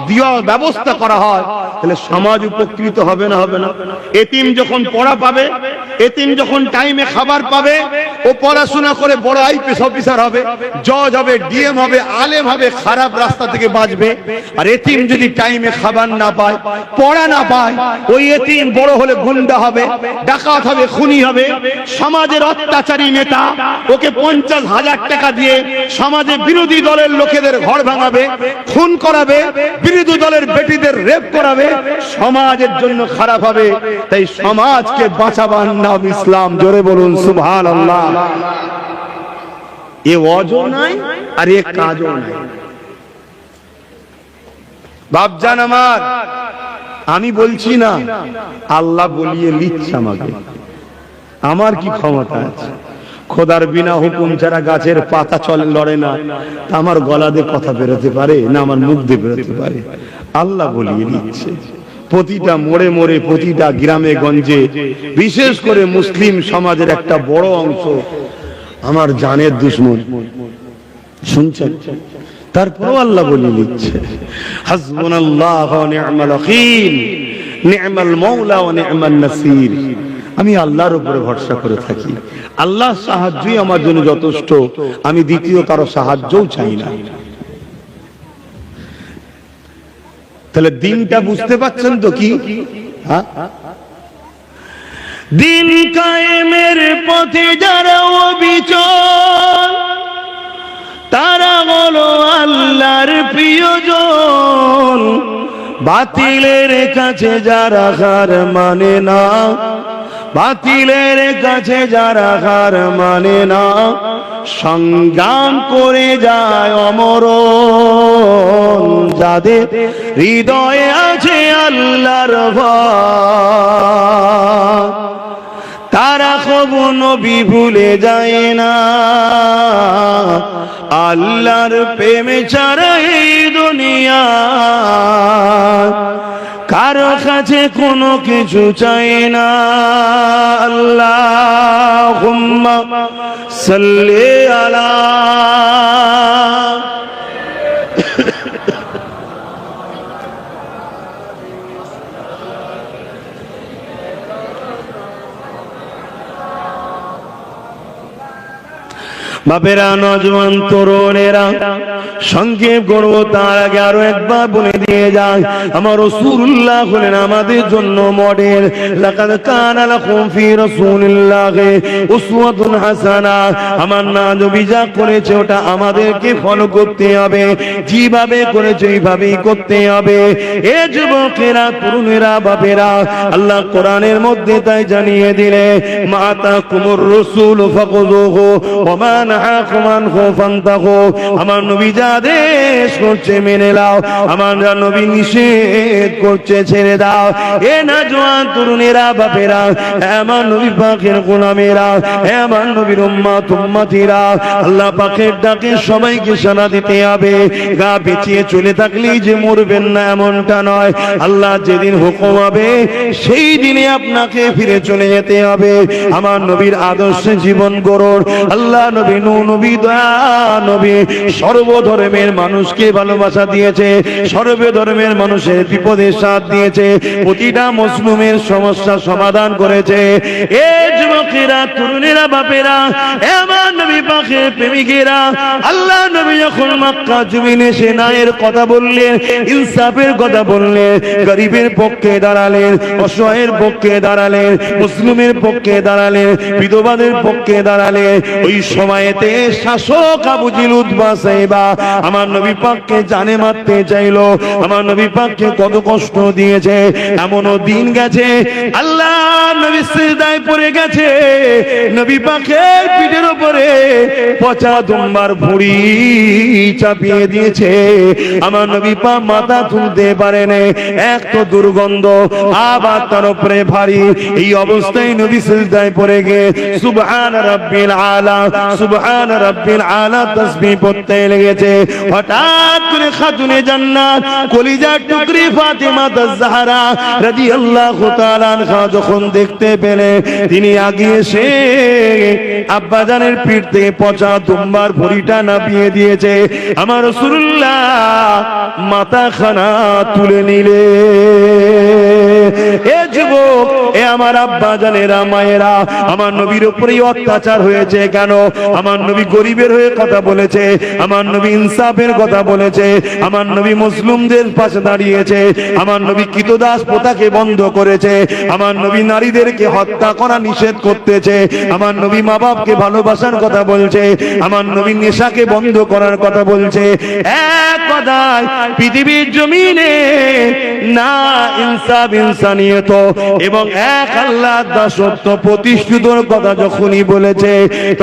A: দেওয়ার ব্যবস্থা করা হয়, তাহলে সমাজ উপকৃত হবে না? হবে না? এতিম যখন পড়া পাবে, এতিম যখন টাইমে খাবার পাবে, ও পড়াশোনা করে বড় আইপিএস অফিসার হবে, জজ হবে, ডিএম হবে, আলেম হবে, খারাপ রাস্তা থেকে বাঁচবে। আর এতিম যদি টাইমে খাবার না পায়, পড়া না পায়, ওই এতিম বড় হলে গুন্ডা হবে, ডাকাত হবে, খুনি হবে। সমাজের অত্যাচারী নেতা ওকে 50,000 টাকা দিয়ে সমাজে বিরোধী দলের লোকেদের ঘর ভাঙাবে, খুন করাবে, বিরোধী দলের বেটিদের রেপ করাবে। সমাজের জন্য খারাপ হবে। তাই সমাজকে বাঁচাবার নাম ইসলাম। জোরে বলুন সুবহানাল্লাহ। এ ওয়াজও নাই আর এ কাজও নাই। বাপজান আমার, আমি বলছি না, আল্লাহ বলিয়ে লিখছে আমাকে। আমার কি ক্ষমতা আছে? খোদার বিনা হুকুম ছাড়া গাছের পাতা চলে লড়ে না। আমার গলা দিয়ে কথা বেরোতে পারে না, আমার মুখ দিয়ে বেরোতে পারে? আল্লাহ বলিয়ে দিচ্ছে। প্রতিটা মোড়ে মোড়ে, প্রতিটা গ্রামে গঞ্জে, বিশেষ করে মুসলিম সমাজের একটা বড় অংশ আমার জানের দুশমন। শুনছেন? তারপর আল্লাহ বলে দিচ্ছে, হাসবুনাল্লাহু ওয়া নি'মাল ওয়াকিল, নি'মাল মাওলা ওয়া নি'মান নাসির। আমি আল্লাহর উপরে ভরসা করে থাকি। আল্লাহ সাহায্যই আমার জন্য যথেষ্ট। আমি দ্বিতীয় কারো সাহায্যও চাই না। তাহলে দিনটা বুঝতে পাচ্ছেন তো কি? হ্যাঁ, দিন কায়েমের পথে যারা অবিচল তারা হলো আল্লাহর প্রিয়জন। বাতিলের কাছে যারা হার মানে না, বাতিলের কাছে যারা হার মানে না, সংগ্রাম করে যায় অমরণ। যাদের হৃদয়ে আছে আল্লাহর ভয় তারা কবু নবী ভুলে যায় না। আল্লাহর প্রেমে ছাড়া এই দুনিয়া কারো কাছে কোনো কিছু চাই না। আল্লাহুম্মা সাল্লি আলা বাপেরা, নজওয়ান তরুণেরা, সংক্ষেপ করব তার আগে আরো একবার বলে দিয়ে যায়, আমার রাসূলুল্লাহ হলেন আমাদের জন্য মডেল। লাকাদ কানা লাকুম ফি রাসূলিল্লাহি উসওয়াতুন হাসানা। আমার নবী যা করেছে ওটা আমাদেরকে ফলো করতে হবে, যেভাবে করেছে এইভাবেই করতে হবে। এ যুবকেরা, তরুণেরা, বাপেরা, আল্লাহ কোরআনের মধ্যে তাই জানিয়ে দিলে, মাতাকুমুর রাসূল ফাখুযুহু ওয়া মা নাহাকুম আনহু ফান্তাহু। আমার নবী যা আদেশ করছে মেনে নাও, আমার নবী নিষেধ করছে ছেড়ে দাও। এ নওজোয়ান তরুণেরা, বাপেরা, আমার নবী পাকের গোলামেরা, আমার নবীর উম্মত উম্মতিরা, আল্লাহ পাকের ডাকে সবাইকে সাড়া দিতে হবে। গা পিছিয়ে চলে থাকলেই যে মরবেন না এমনটা নয়। আল্লাহ যেদিন হুকুম হবে সেই দিনে আপনাকে ফিরে চলে যেতে হবে। আমার নবীর আদর্শে জীবন গড়ুন। আল্লাহ নবী, নবী, দয়া নবী সর্বধর্মের মানুষকে ভালোবাসা দিয়েছে, সর্বধর্মের মানুষের বিপদের সাথ দিয়েছে, প্রতিটা মুসলিমের সমস্যা সমাধান করেছে। এ যুবকেরা, তরুণেরা, বাপেরা, আমার নবী পাকের প্রেমিকেরা, আল্লাহ নবী যখন মক্কা জমিনে সে ন্যায়ের কথা বললেন, ইনসাফের কথা বললেন, গরিবের পক্ষে দাঁড়ালেন, অসহায়ের পক্ষে দাঁড়ালেন, মুসলিমের পক্ষে দাঁড়ালেন, বিধবাদের পক্ষে দাঁড়ালেন। ওই সময়তে শাসক আবু জিল উতবা সাইবা আমার নবী পাককে জানে মারতে চাইলো। আমার নবী পাককে কত কষ্ট দিয়েছে। এমনও দিন গেছে আল্লাহ নবী সিজদায় পড়ে গেছে, নবী পাকের পিঠের উপরে পচা দুম্বার ভুঁড়ি চাপিয়ে দিয়েছে। আমার নবী পাক মাথা তুলতে পারে না, এক তো দুর্গন্ধ, আবার তার উপরে ভারী। এই অবস্থায় নবী সিজদায় পড়ে গিয়ে সুবহান রাব্বিল আলা, সুবহান রাব্বিল আলা তাসবিহ পড়তে লেগেছে। হঠাৎ করে খাতুনে জান্নাত কলিজার টুকরি ফাতেমা আয-জাহরা রাদিয়াল্লাহু তাআলা আনহা যখন দেখতে পেলে, তিনি আগে এসে আব্বাজানের পিঠ থেকে পচা দুম্বার ভুঁড়িটা নামিয়ে দিয়েছে। আমার রাসূলুল্লাহ মাথাখানা তুলে নিলে। এ যুবক, এ আমার আব্বাজানেরা, মায়েরা, আমার নবীর উপরেই অত্যাচার হয়েছে কেন? আমার নবী গরিবের হয়ে কথা বলেছে, আমার নবী ইনসাফের কথা বলেছে, আমার নবী মুসলিমদের পাশে দাঁড়িয়েছে, আমার নবী কৃতদাস প্রথাকে বন্ধ করেছে, আমার নবী নারীদেরকে হত্যা করা নিষেধ করতেছে, আমার নবী মা বাপকে ভালোবাসার কথা বলছে, আমার নবী নেশাকে বন্ধ করার কথা বলছে। এক কথায় পৃথিবীর জমিনে না ইনসাফ, ইনসানিয়ত এবং এক আল্লাহর দাসত্ব প্রতিষ্ঠিতর কথা যখনই বলেছে,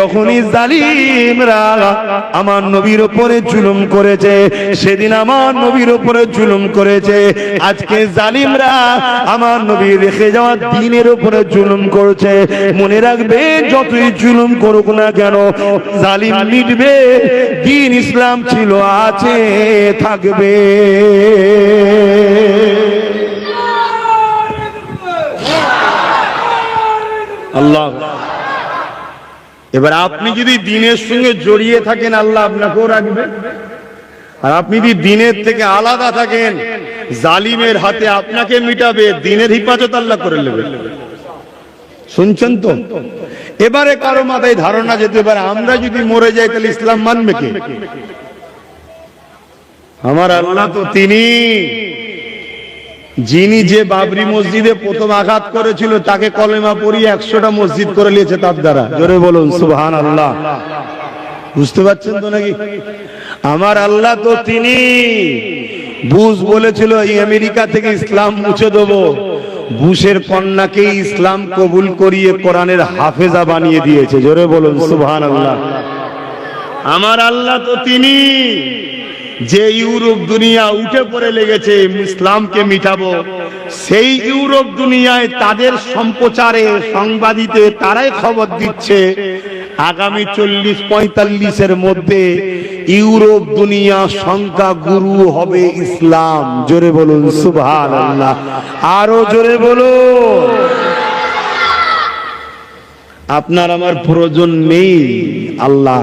A: তখনই জালিমরা আমার নবীর উপরে জুলুম করেছে। সেদিন আমার নবীর উপরে জুলুম করেছে, আজকে জালিমরা আমার নবী রেখে যাওয়া দ্বীনের উপরে জুলুম করছে। মনে রাখবে, যতই জুলুম করুক না কেন, জালিম মিটবে, দ্বীন ইসলাম ছিল, আছে, থাকবে। আল্লাহ। এবার আপনি যদি দ্বীনের সঙ্গে জড়িয়ে থাকেন, আল্লাহ আপনাকেও রাখবে। আর আপনি যদি দ্বীনের থেকে আলাদা থাকেন, জালিমের হাতে আপনাকে মিটাবে, দ্বীনের হিফাজত আল্লাহ করে নেবে। শুনছেন তো? এবারে কারো মাথায় ধারণা যেতে পারে, আমরা যদি মরে যাই তাহলে ইসলাম মানবে কে? আমার আল্লাহ তো তিনি যিনি যে বাবরি মসজিদে প্রথম আঘাত করেছিল তাকে কলেমা পড়িয়ে 100টা মসজিদ করে নিয়েছে তার দ্বারা। জোরে বলুন সুবহানাল্লাহ। বুঝতে পারছেন তো নাকি? আমার আল্লাহ তো তিনি। বুশ বলেছিল এই আমেরিকা থেকে ইসলাম মুছে দেবো, বুশের কন্যাকে ইসলাম কবুল করিয়ে কোরআনের হাফেজা বানিয়ে দিয়েছে। জোরে বলুন সুবহানাল্লাহ। আমার আল্লাহ তো তিনি যে ইউরোপ দুনিয়া উঠে পড়ে লেগেছে ইসলামকে মিটাবো, সেই ইউরোপ দুনিয়ায় তাদের সম্প্রচারে সাংবাদিতে তারাই খবর দিচ্ছে আগামী 40-45 মধ্যে ইউরোপ দুনিয়া সংখ্যা গুরু হবে ইসলাম। জোরে বলুন সুবহানাল্লাহ। আরো জোরে বলুন। আপনার আমার প্রয়োজন নেই আল্লাহ,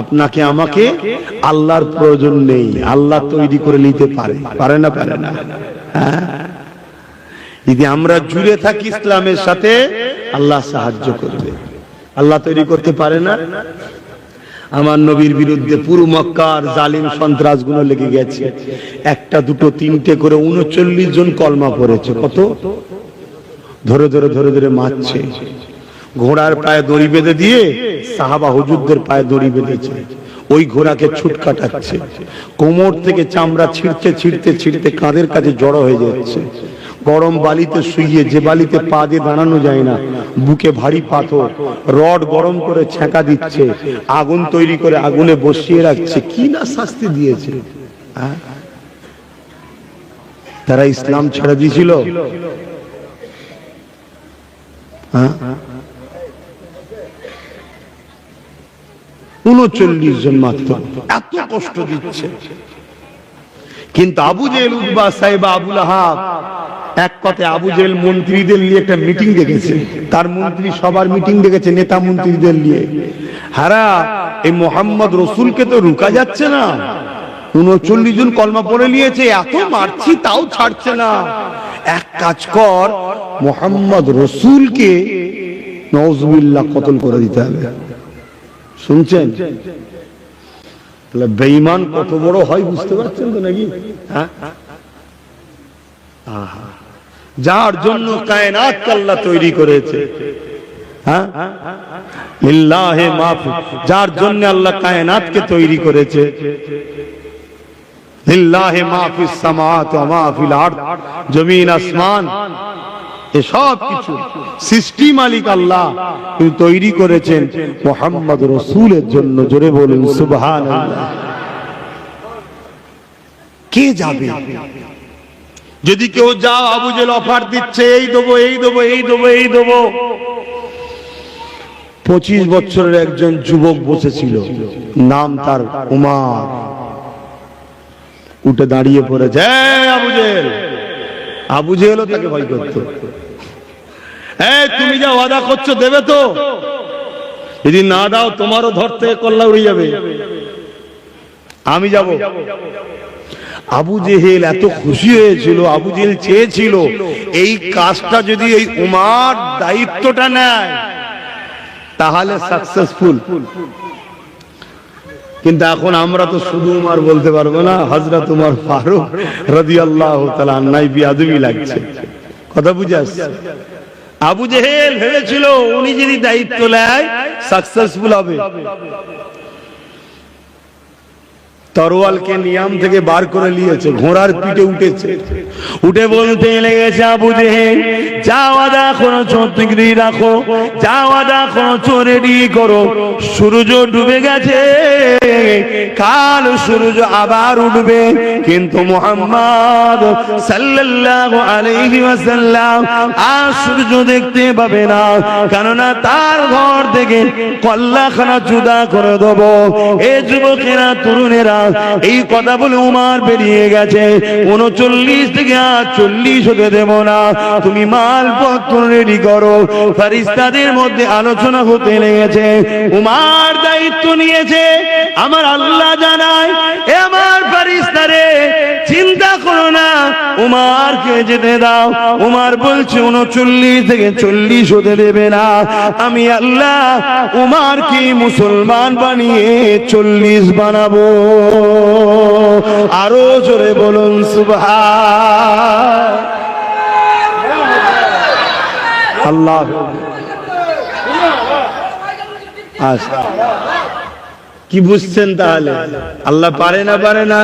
A: আপনাকে আমাকে আল্লাহর প্রয়োজন নেই। আল্লাহ তৈরি করে নিতে পারে, পারে না? পারে না? যদি আমরা জুড়ে থাকি ইসলামের সাথে আল্লাহ সাহায্য করবে। আল্লাহ তৈরি করতে পারে না? আমার নবীর বিরুদ্ধে পুরো মক্কার জালিম সন্ত্রাসগুলো লেগে গেছে, একটা দুটো তিনটে করে 39 জন কলমা পড়েছে। কত ধরে ধরে ধরে ধরে মারছে, ঘোড়ার পায়ে দড়ি বেঁধে দিয়ে সাহাবা হুজুরদের পায়ে দড়ি বেঁধেছে, ওই ঘোড়াকে ছুট কাটাচ্ছে, কোমর থেকে চামড়া ছিঁড়তে ছিঁড়তে ছিঁড়তে কাঁধের কাছে জড়ো হয়ে যাচ্ছে, গরম বালিতে শুইয়ে, যে বালিতে পা দিয়ে দাঁড়ানো যায় না, বুকে ভারী পাথর, রড গরম করে ছ্যাঁকা দিচ্ছে, আগুন তৈরি করে আগুনে বসিয়ে রাখছে। কি না শাস্তি দিয়েছে! তারা ইসলাম ছেড়ে দিয়েছিল? 39 জন মাত্র, এত কষ্ট দিচ্ছে। কিন্তু আবু জেহেল, উতবা, সাইবা, আবুল আহাব, এক কথায় আবু জেহেল মন্ত্রীদের নিয়ে একটা মিটিং ডেকেছে, তার মন্ত্রী সবার মিটিং ডেকেছে নেতা মন্ত্রীদের নিয়ে। হারা এই মোহাম্মদ রসুলকে তো রুকা যাচ্ছে না, 39 জন কলমা পড়ে নিয়েছে, এত মারছি তাও ছাড়ছে না। এক কাজ কর, মোহাম্মদ রসুলকে নওজুবিল্লাহ কতল করে দিতে হবে। শুনছেন? বেঈমান কত বড় হয় বুঝতে পারছেন তো নাকি? যার জন্য কায়নাত আল্লাহ তৈরি করেছে, লিল্লাহি মা ফি, যার জন্য আল্লাহ কায়নাতকে তৈরি করেছে, লিল্লাহি মা ফিস সামাওয়াতি ওয়া মা ফিল আরদ, জমিন আসমান এসব কিছু সৃষ্টি মালিক আল্লাহ, তিনি তৈরি করেছেন মুহাম্মদ রাসূলের জন্য। জোরে বলুন সুবহানাল্লাহ। কে যাবে? যদি কেউ যাও, আবু জেহেল অফার দিচ্ছে, এই দেবো, এই দেবো, এই দেবো, এই দেবো। 25 বছরের একজন যুবক বসেছিল, নাম তার উমার, উঠে দাঁড়িয়ে পড়েছে, আবু জেহেল। আবু জেহেলও তাকে ভয় করত। তুমি যা ওয়াদা করছো দেবে তো? যদি না দাও তোমারও ধর থেকে কল্লা উড়ে যাবে, আমি যাব। আবু জেহেল এত খুশি হয়েছিল, আবু জেহেল চেয়েছিল এই কাজটা যদি এই উমার দায়িত্বটা নেয় তাহলে সাকসেসফুল। কিন্তু এখন আমরা তো শুধু উমার বলতে পারবো না, হযরত উমর ফারুক রাদিয়াল্লাহু তাআলা আনহু বিয়াদবি লাগছে। কথা বুঝে আসছে? আবু জেহেল ভেবেছিল উনি যদি দায়িত্ব নেয় সাকসেসফুল হবে। তরোয়ালকে নিয়াম থেকে বার করে নিয়েছে, ঘোড়ার পিঠে উঠেছে, উঠে বলতে লেগেছে, আবু জেহেল যা ওয়াদা করেছো তুমি রাখো, যা ওয়াদা করেছো রেডি করো। সূর্য ডুবে গেছে, কাল সূর্য আবার উঠবে, কিন্তু মুহাম্মদ সাল্লাল্লাহু আলাইহি ওয়াসাল্লাম আর সূর্য দেখতে পাবে না, কেননা তার ঘর থেকে কল্লাখানা জুদা করে দেবো। এ যুবকেরা, তরুণেরা, এই কথা বলে উমার বেরিয়ে গেছে। 39 থেকে 40 হতে দেব না, তুমি মালপত্র রেডি করো। ফেরেশতাদের মধ্যে আলোচনা হতে লেগেছে, উমার দায়িত্ব নিয়েছে। আমার আল্লাহ জানায়, এ আমার ফেরেশতারে চিন্তা করো না, উমারকে যেতে দাও। উমার বলছে 39 থেকে 40 হতে দেবে না, আমি আল্লাহ উমারকে মুসলমান বানিয়ে 40 বানাবো। আরো জোরে বলুন সুবহান। আল্লাহ আচ্ছা কি বুঝছেন তাহলে? আল্লাহ পারে না? পারে না।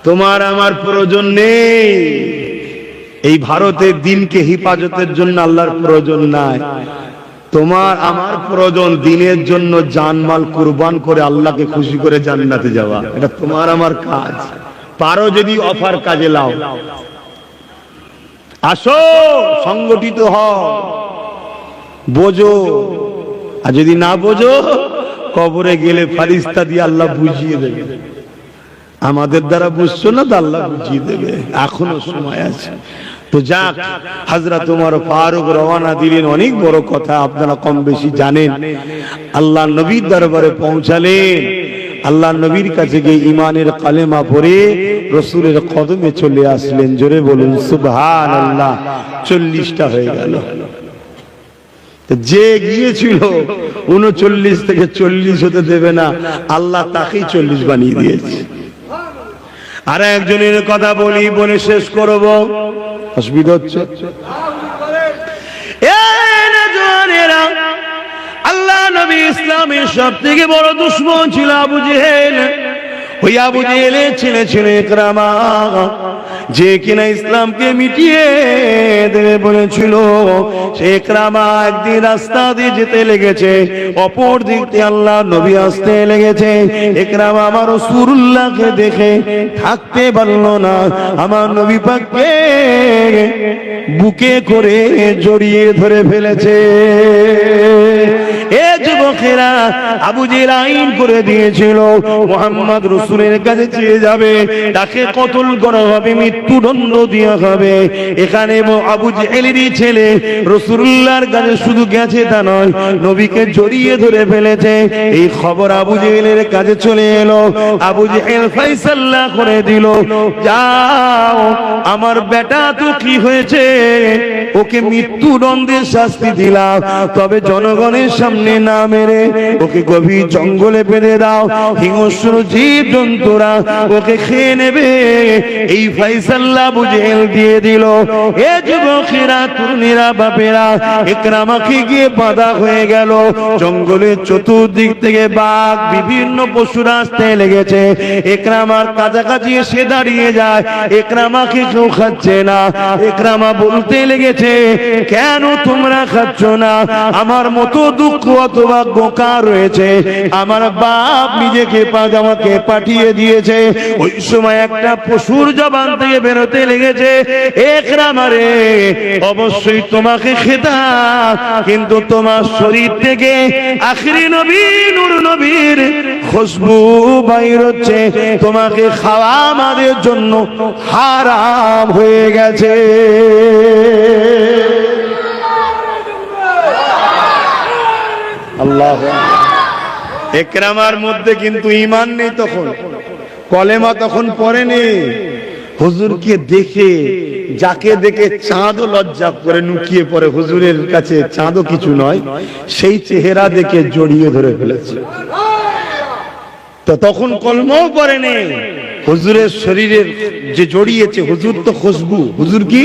A: তোমার আমার প্রয়োজন নেই। এই ভারতের দিনকে হেফাজতের জন্য আল্লাহর প্রয়োজন নাই। তোমার আমার প্রয়োজন দিনের জন্য জানমাল কুরবান করে আল্লাহকে খুশি করে জান্নাতে যাওয়া। এটা তোমার আমার কাজ। পারো যদি অফার কাজে লাও, আসো সংগঠিত হও, বোঝো। আর যদি না বোঝো, কবরে গেলে ফারিস্তা দিয়ে আল্লাহ বুঝিয়ে দেবে। আমাদের দ্বারা বুঝছো না তো আল্লাহ বুঝিয়ে দেবে, এখনো সময় আছে। তো যাক, হযরত ওমর ফারুক রওনা দিলেন। অনেক বড় কথা, আপনারা কম বেশি জানেন। আল্লাহ নবীর দরবারে পৌঁছালেন। আল্লাহ নবীর কাছে গিয়ে ইমানের কালেমা পড়ে রাসূলের কদমে চলে আসলেন। জোরে বলুন সুবহানাল্লাহ। 40টা হয়ে গেল। যে গিয়েছিল 39 থেকে 40 হতে দেবে না, আল্লাহ তাকেই 40 বানিয়ে দিয়েছে। আর একজনের কথা বলি, বলে শেষ করব, অসুবিধা হচ্ছে। আল্লাহ নবী ইসলামের সব থেকে বড় দুশমন ছিল আবু জেহেল। ওই আবু জেহেলের ছেলে ছিল ইকরামা, যে কিনা ইসলামকে মিটিয়ে দেবে বলেছিল। সে ইকরামা একদিন রাস্তা দিয়ে যেতে লেগেছে, অপর দিক দিয়ে আল্লাহ নবী আসতে লেগেছে। ইকরামা আমার রাসূলুল্লাহকে দেখে থাকতে পারল না, আমার নবী পাককে বুকে করে জড়িয়ে ধরে ফেলেছে। এ যুবকেরা, আবু জেহেল আইন করে দিয়েছিল মুহাম্মদ রাসূলের কাছে চেয়ে যাবে, তাকে কতল করা হবে, মৃত্যুদণ্ড দেওয়া হবে। এখানে আবু জেহেলেরই ছেলে রাসূলুল্লাহর কাছে শুধু গেছে তা নয়, নবীকে জড়িয়ে ধরে ফেলেছে। এই খবর আবু জেহেলের কাছে চলে এলো। আবু জেহেল ফয়সালা করে দিল, যাও, আমার বেটা তো কি হয়েছে, ওকে মৃত্যুদণ্ডের শাস্তি দিলাম, তবে জনগণের সামনে না মেরে ওকে গভীর জঙ্গলে বেঁধে দাও, হিংস্র জীব জন্তুরা ওকে খেয়ে নেবে। এই ফয়সালা আবু জেহেল দিয়ে দিল। এ যুবকেরা, তরুণীরা, বাপেরা, ইকরামাকে গিয়ে বাধা হয়ে গেল। জঙ্গলের চতুর্দিক থেকে বাঘ, বিভিন্ন পশুরা আসতে লেগেছে। ইকরামার কাছাকাছি এসে দাঁড়িয়ে যায়, ইকরামাকে কেউ খাচ্ছে না। ইকরামা বলতে লেগেছে, কেন তোমরা খাচ্ছ না? আমার মতো দুঃখ অথবা বোকা রয়েছে, আমার বাপ নিজেকে আমাকে পাঠিয়ে দিয়েছে। ওই সময় একটা পশুর জবান থেকে বেরোতে লেগেছে, ইকরামা রে, অবশ্যই তোমাকে খেতাম, কিন্তু তোমার শরীর থেকে আখিরি নবী নূর নবীর খুশবু বাইর হচ্ছে, তোমাকে খাওয়া আমাদের জন্য হারাম হয়ে গেছে। আল্লাহ, ইকরামার মধ্যে কিন্তু ঈমান নেই, তখন কলেমা তখন পড়েনি। হুজুরকে দেখে, যাকে দেখে চাঁদও লজ্জা করে নুকিয়ে পড়ে, হুজুরের কাছে চাঁদও কিছু নয়, সেই চেহারা দেখে জড়িয়ে ধরে ফেলেছে। তো তখন কলমাও পড়েনি। হুজুরের শরীরের যে জড়িয়েছে, হুজুর তো খুশবু। হুজুর কি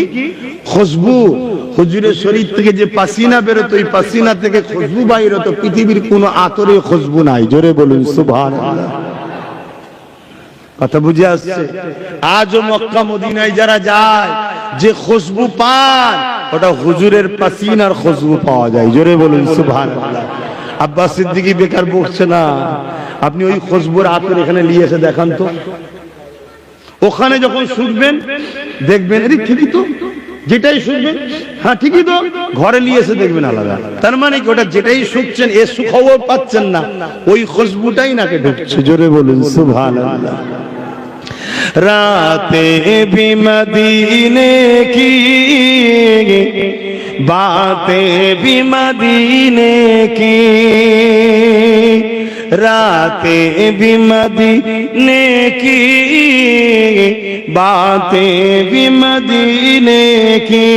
A: খুশবু? হুজুরের শরীর থেকে যে পাসিনা বেরোতো, ওই পাসিনা থেকে খুশবু বাইর হতো। পৃথিবীর কোনো আতরে খুশবু নাই। জোরে বলুন সুবহানাল্লাহ। কথা বুঝে আসছে? আজও মক্কা মদিনায় যারা যায়, যে খুশবু পান, ওটা হুজুরের পাসিনার খুশবু পাওয়া যায়। জোরে বলুন সুবহানাল্লাহ। আব্বাস সিদ্দিকী বেকার বসছে না, আপনি ওই খুশবুর আতর এখানে নিয়ে এসে দেখান তো। ওখানে যখন শুকবেন দেখবেন, আরে ঠিকই তো, যেটাই শুকবেন, হ্যাঁ ঠিকই তো, ঘরে নিয়ে এসে দেখবেন আলাদা। তার মানে কি, ওটা যেটাই শুকছেন, এ সুখবর পাচ্ছেন না, ওই খুশবুটাই নাকে ঢুকছে। জোরে বলুন সুবহানাল্লাহ। রাতে भी मदीने की, बातें भी मदीने की, रातें भी मदीने की, बातें भी मदीने की,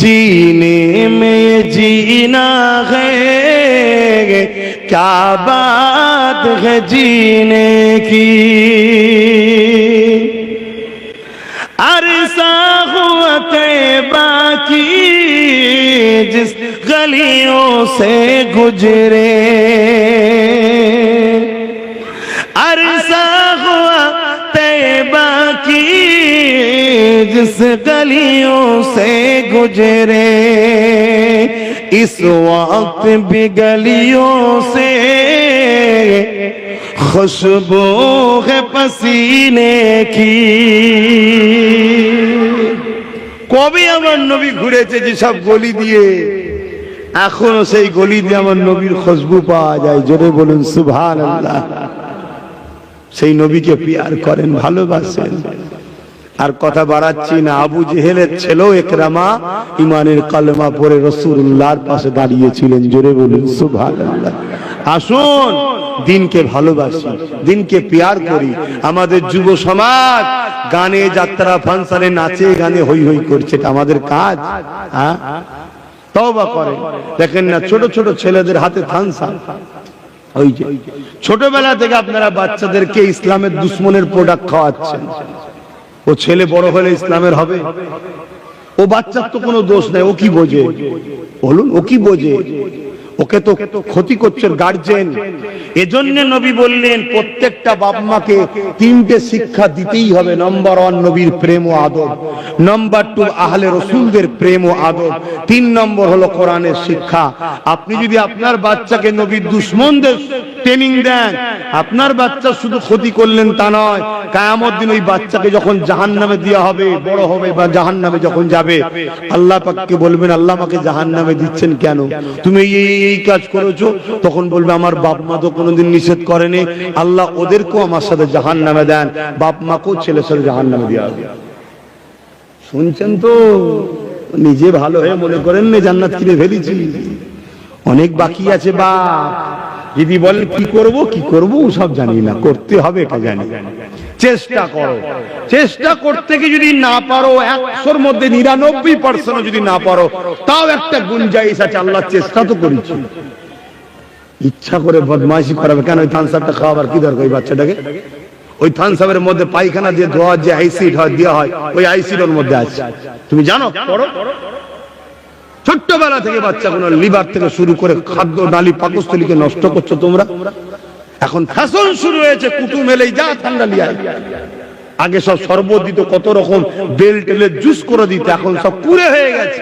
A: जीने में जीना है, क्या बात है जीने की। अरसा हुआ तैबा की
B: जिस गलियों से गुजरे, अरसा हुआ तैबा की जिस गलियों से गुजरे, इस वक्त भी गलियों से खुशबू है पसीने की। কবে আমার নবী ঘুরেছে যে সব গলি দিয়ে, এখনো সেই গলি দিয়ে আমার নবীর খুশবু পাওয়া যায়। জোরে বলুন সুবহানাল্লাহ। সেই নবীকে প্যার করেন, ভালোবাসেন। আর কথা বাড়াচ্ছি না, আবু জেহেলের ছেলেও ইকরামা ইমানের কালেমা পড়ে রাসূলুল্লাহর পাশে দাঁড়িয়েছিলেন। জোরে বলুন সুবহানাল্লাহ। আসুন দিনকে ভালোবাসি, দিনকে প্যার করি। আমাদের যুব সমাজ গানে, যাত্রা, ফাংশনে, নাচে গানে হই হই করছে, এটা আমাদের কাজ? হ্যাঁ, তওবা করেন। দেখেন না ছোট ছোট ছেলেদের হাতে থানসা, ওই যে ছোটবেলা থেকে আপনারা বাচ্চাদেরকে ইসলামের দুশ্মনের প্রোডাক্ট খাওয়াচ্ছেন। ও ছেলে বড় হলে ইসলামের হবে? ও বাচ্চার তো কোনো দোষ নাই, ও কি বোঝে? বলুন, ও কি বোঝে? ওকে তো ক্ষতি করছে গার্জেন। এজন্য নবী বললেন প্রত্যেকটা বাপ মাকে তিনটে শিক্ষা দিতেই হবে। নাম্বার 1 নবীর প্রেম ও আদব, নাম্বার 2 আহলে রাসূলদের প্রেম ও আদব, 3 নম্বর হলো কোরআনের শিক্ষা। আপনি যদি আপনার বাচ্চাকে নবীর দুশমনদের ট্রেনিং দেন, আপনার বাচ্চা শুধু ক্ষতি করলেন তা নয়, কিয়ামত দিন ওই বাচ্চাকে যখন জাহান্নামে দেওয়া হবে, বড় হবে বা জাহান্নামে যখন যাবে, আল্লাহ পাককে বলবেন আল্লাহ আমাকে জাহান্নামে দিচ্ছেন কেন? তুমি এই কাজ করেছো। তখন বলবে আমার বাপ মা তো কোনোদিন নিষেধ করেনি, আল্লাহ ওদেরকেও আমার সাথে জাহান্নামে দেন, বাপ মাকেও ছেলের সাথে জাহান্নামে দেওয়া হবে। শুনছেন তো? নিজে ভালো হয়ে মনে করেন না জান্নাত কিনে ফেলেছি, অনেক বাকি আছে। বা যদি বলেন কি করব সব জানি না, করতে হবে এটা জানি। চেষ্টা করো, চেষ্টা করতে গিয়ে যদি না পারো, 100-র মধ্যে 99% যদি না পারো, তাও একটা গুঞ্জাইশ আছে, আল্লাহ চেষ্টা তো করেছি। ইচ্ছা করে বদমাইশি করাবে কেন? ওই থানসাপটা খাওয়াবার কি দরকার ওই বাচ্চাটাকে? ওই থানসাপের মধ্যে পায়খানা দিয়ে ধোয়া যে অ্যাসিড হয় দেওয়া হয়, ওই অ্যাসিড ওর মধ্যে আছে, তুমি জানো? করো। ছোট্টবেলা থেকে বাচ্চাগুলো লিভার থেকে শুরু করে খাদ্য নালী পাকস্থলীকে নষ্ট করছো তোমরা। এখন ফ্যাশন শুরু হয়েছে, কুটুম এলেই যা ঠান্ডা লিয়া। আগে সব শরবত দিত, কত রকম বেল টেলের জুস করে দিত, এখন সব পুরে হয়ে গেছে।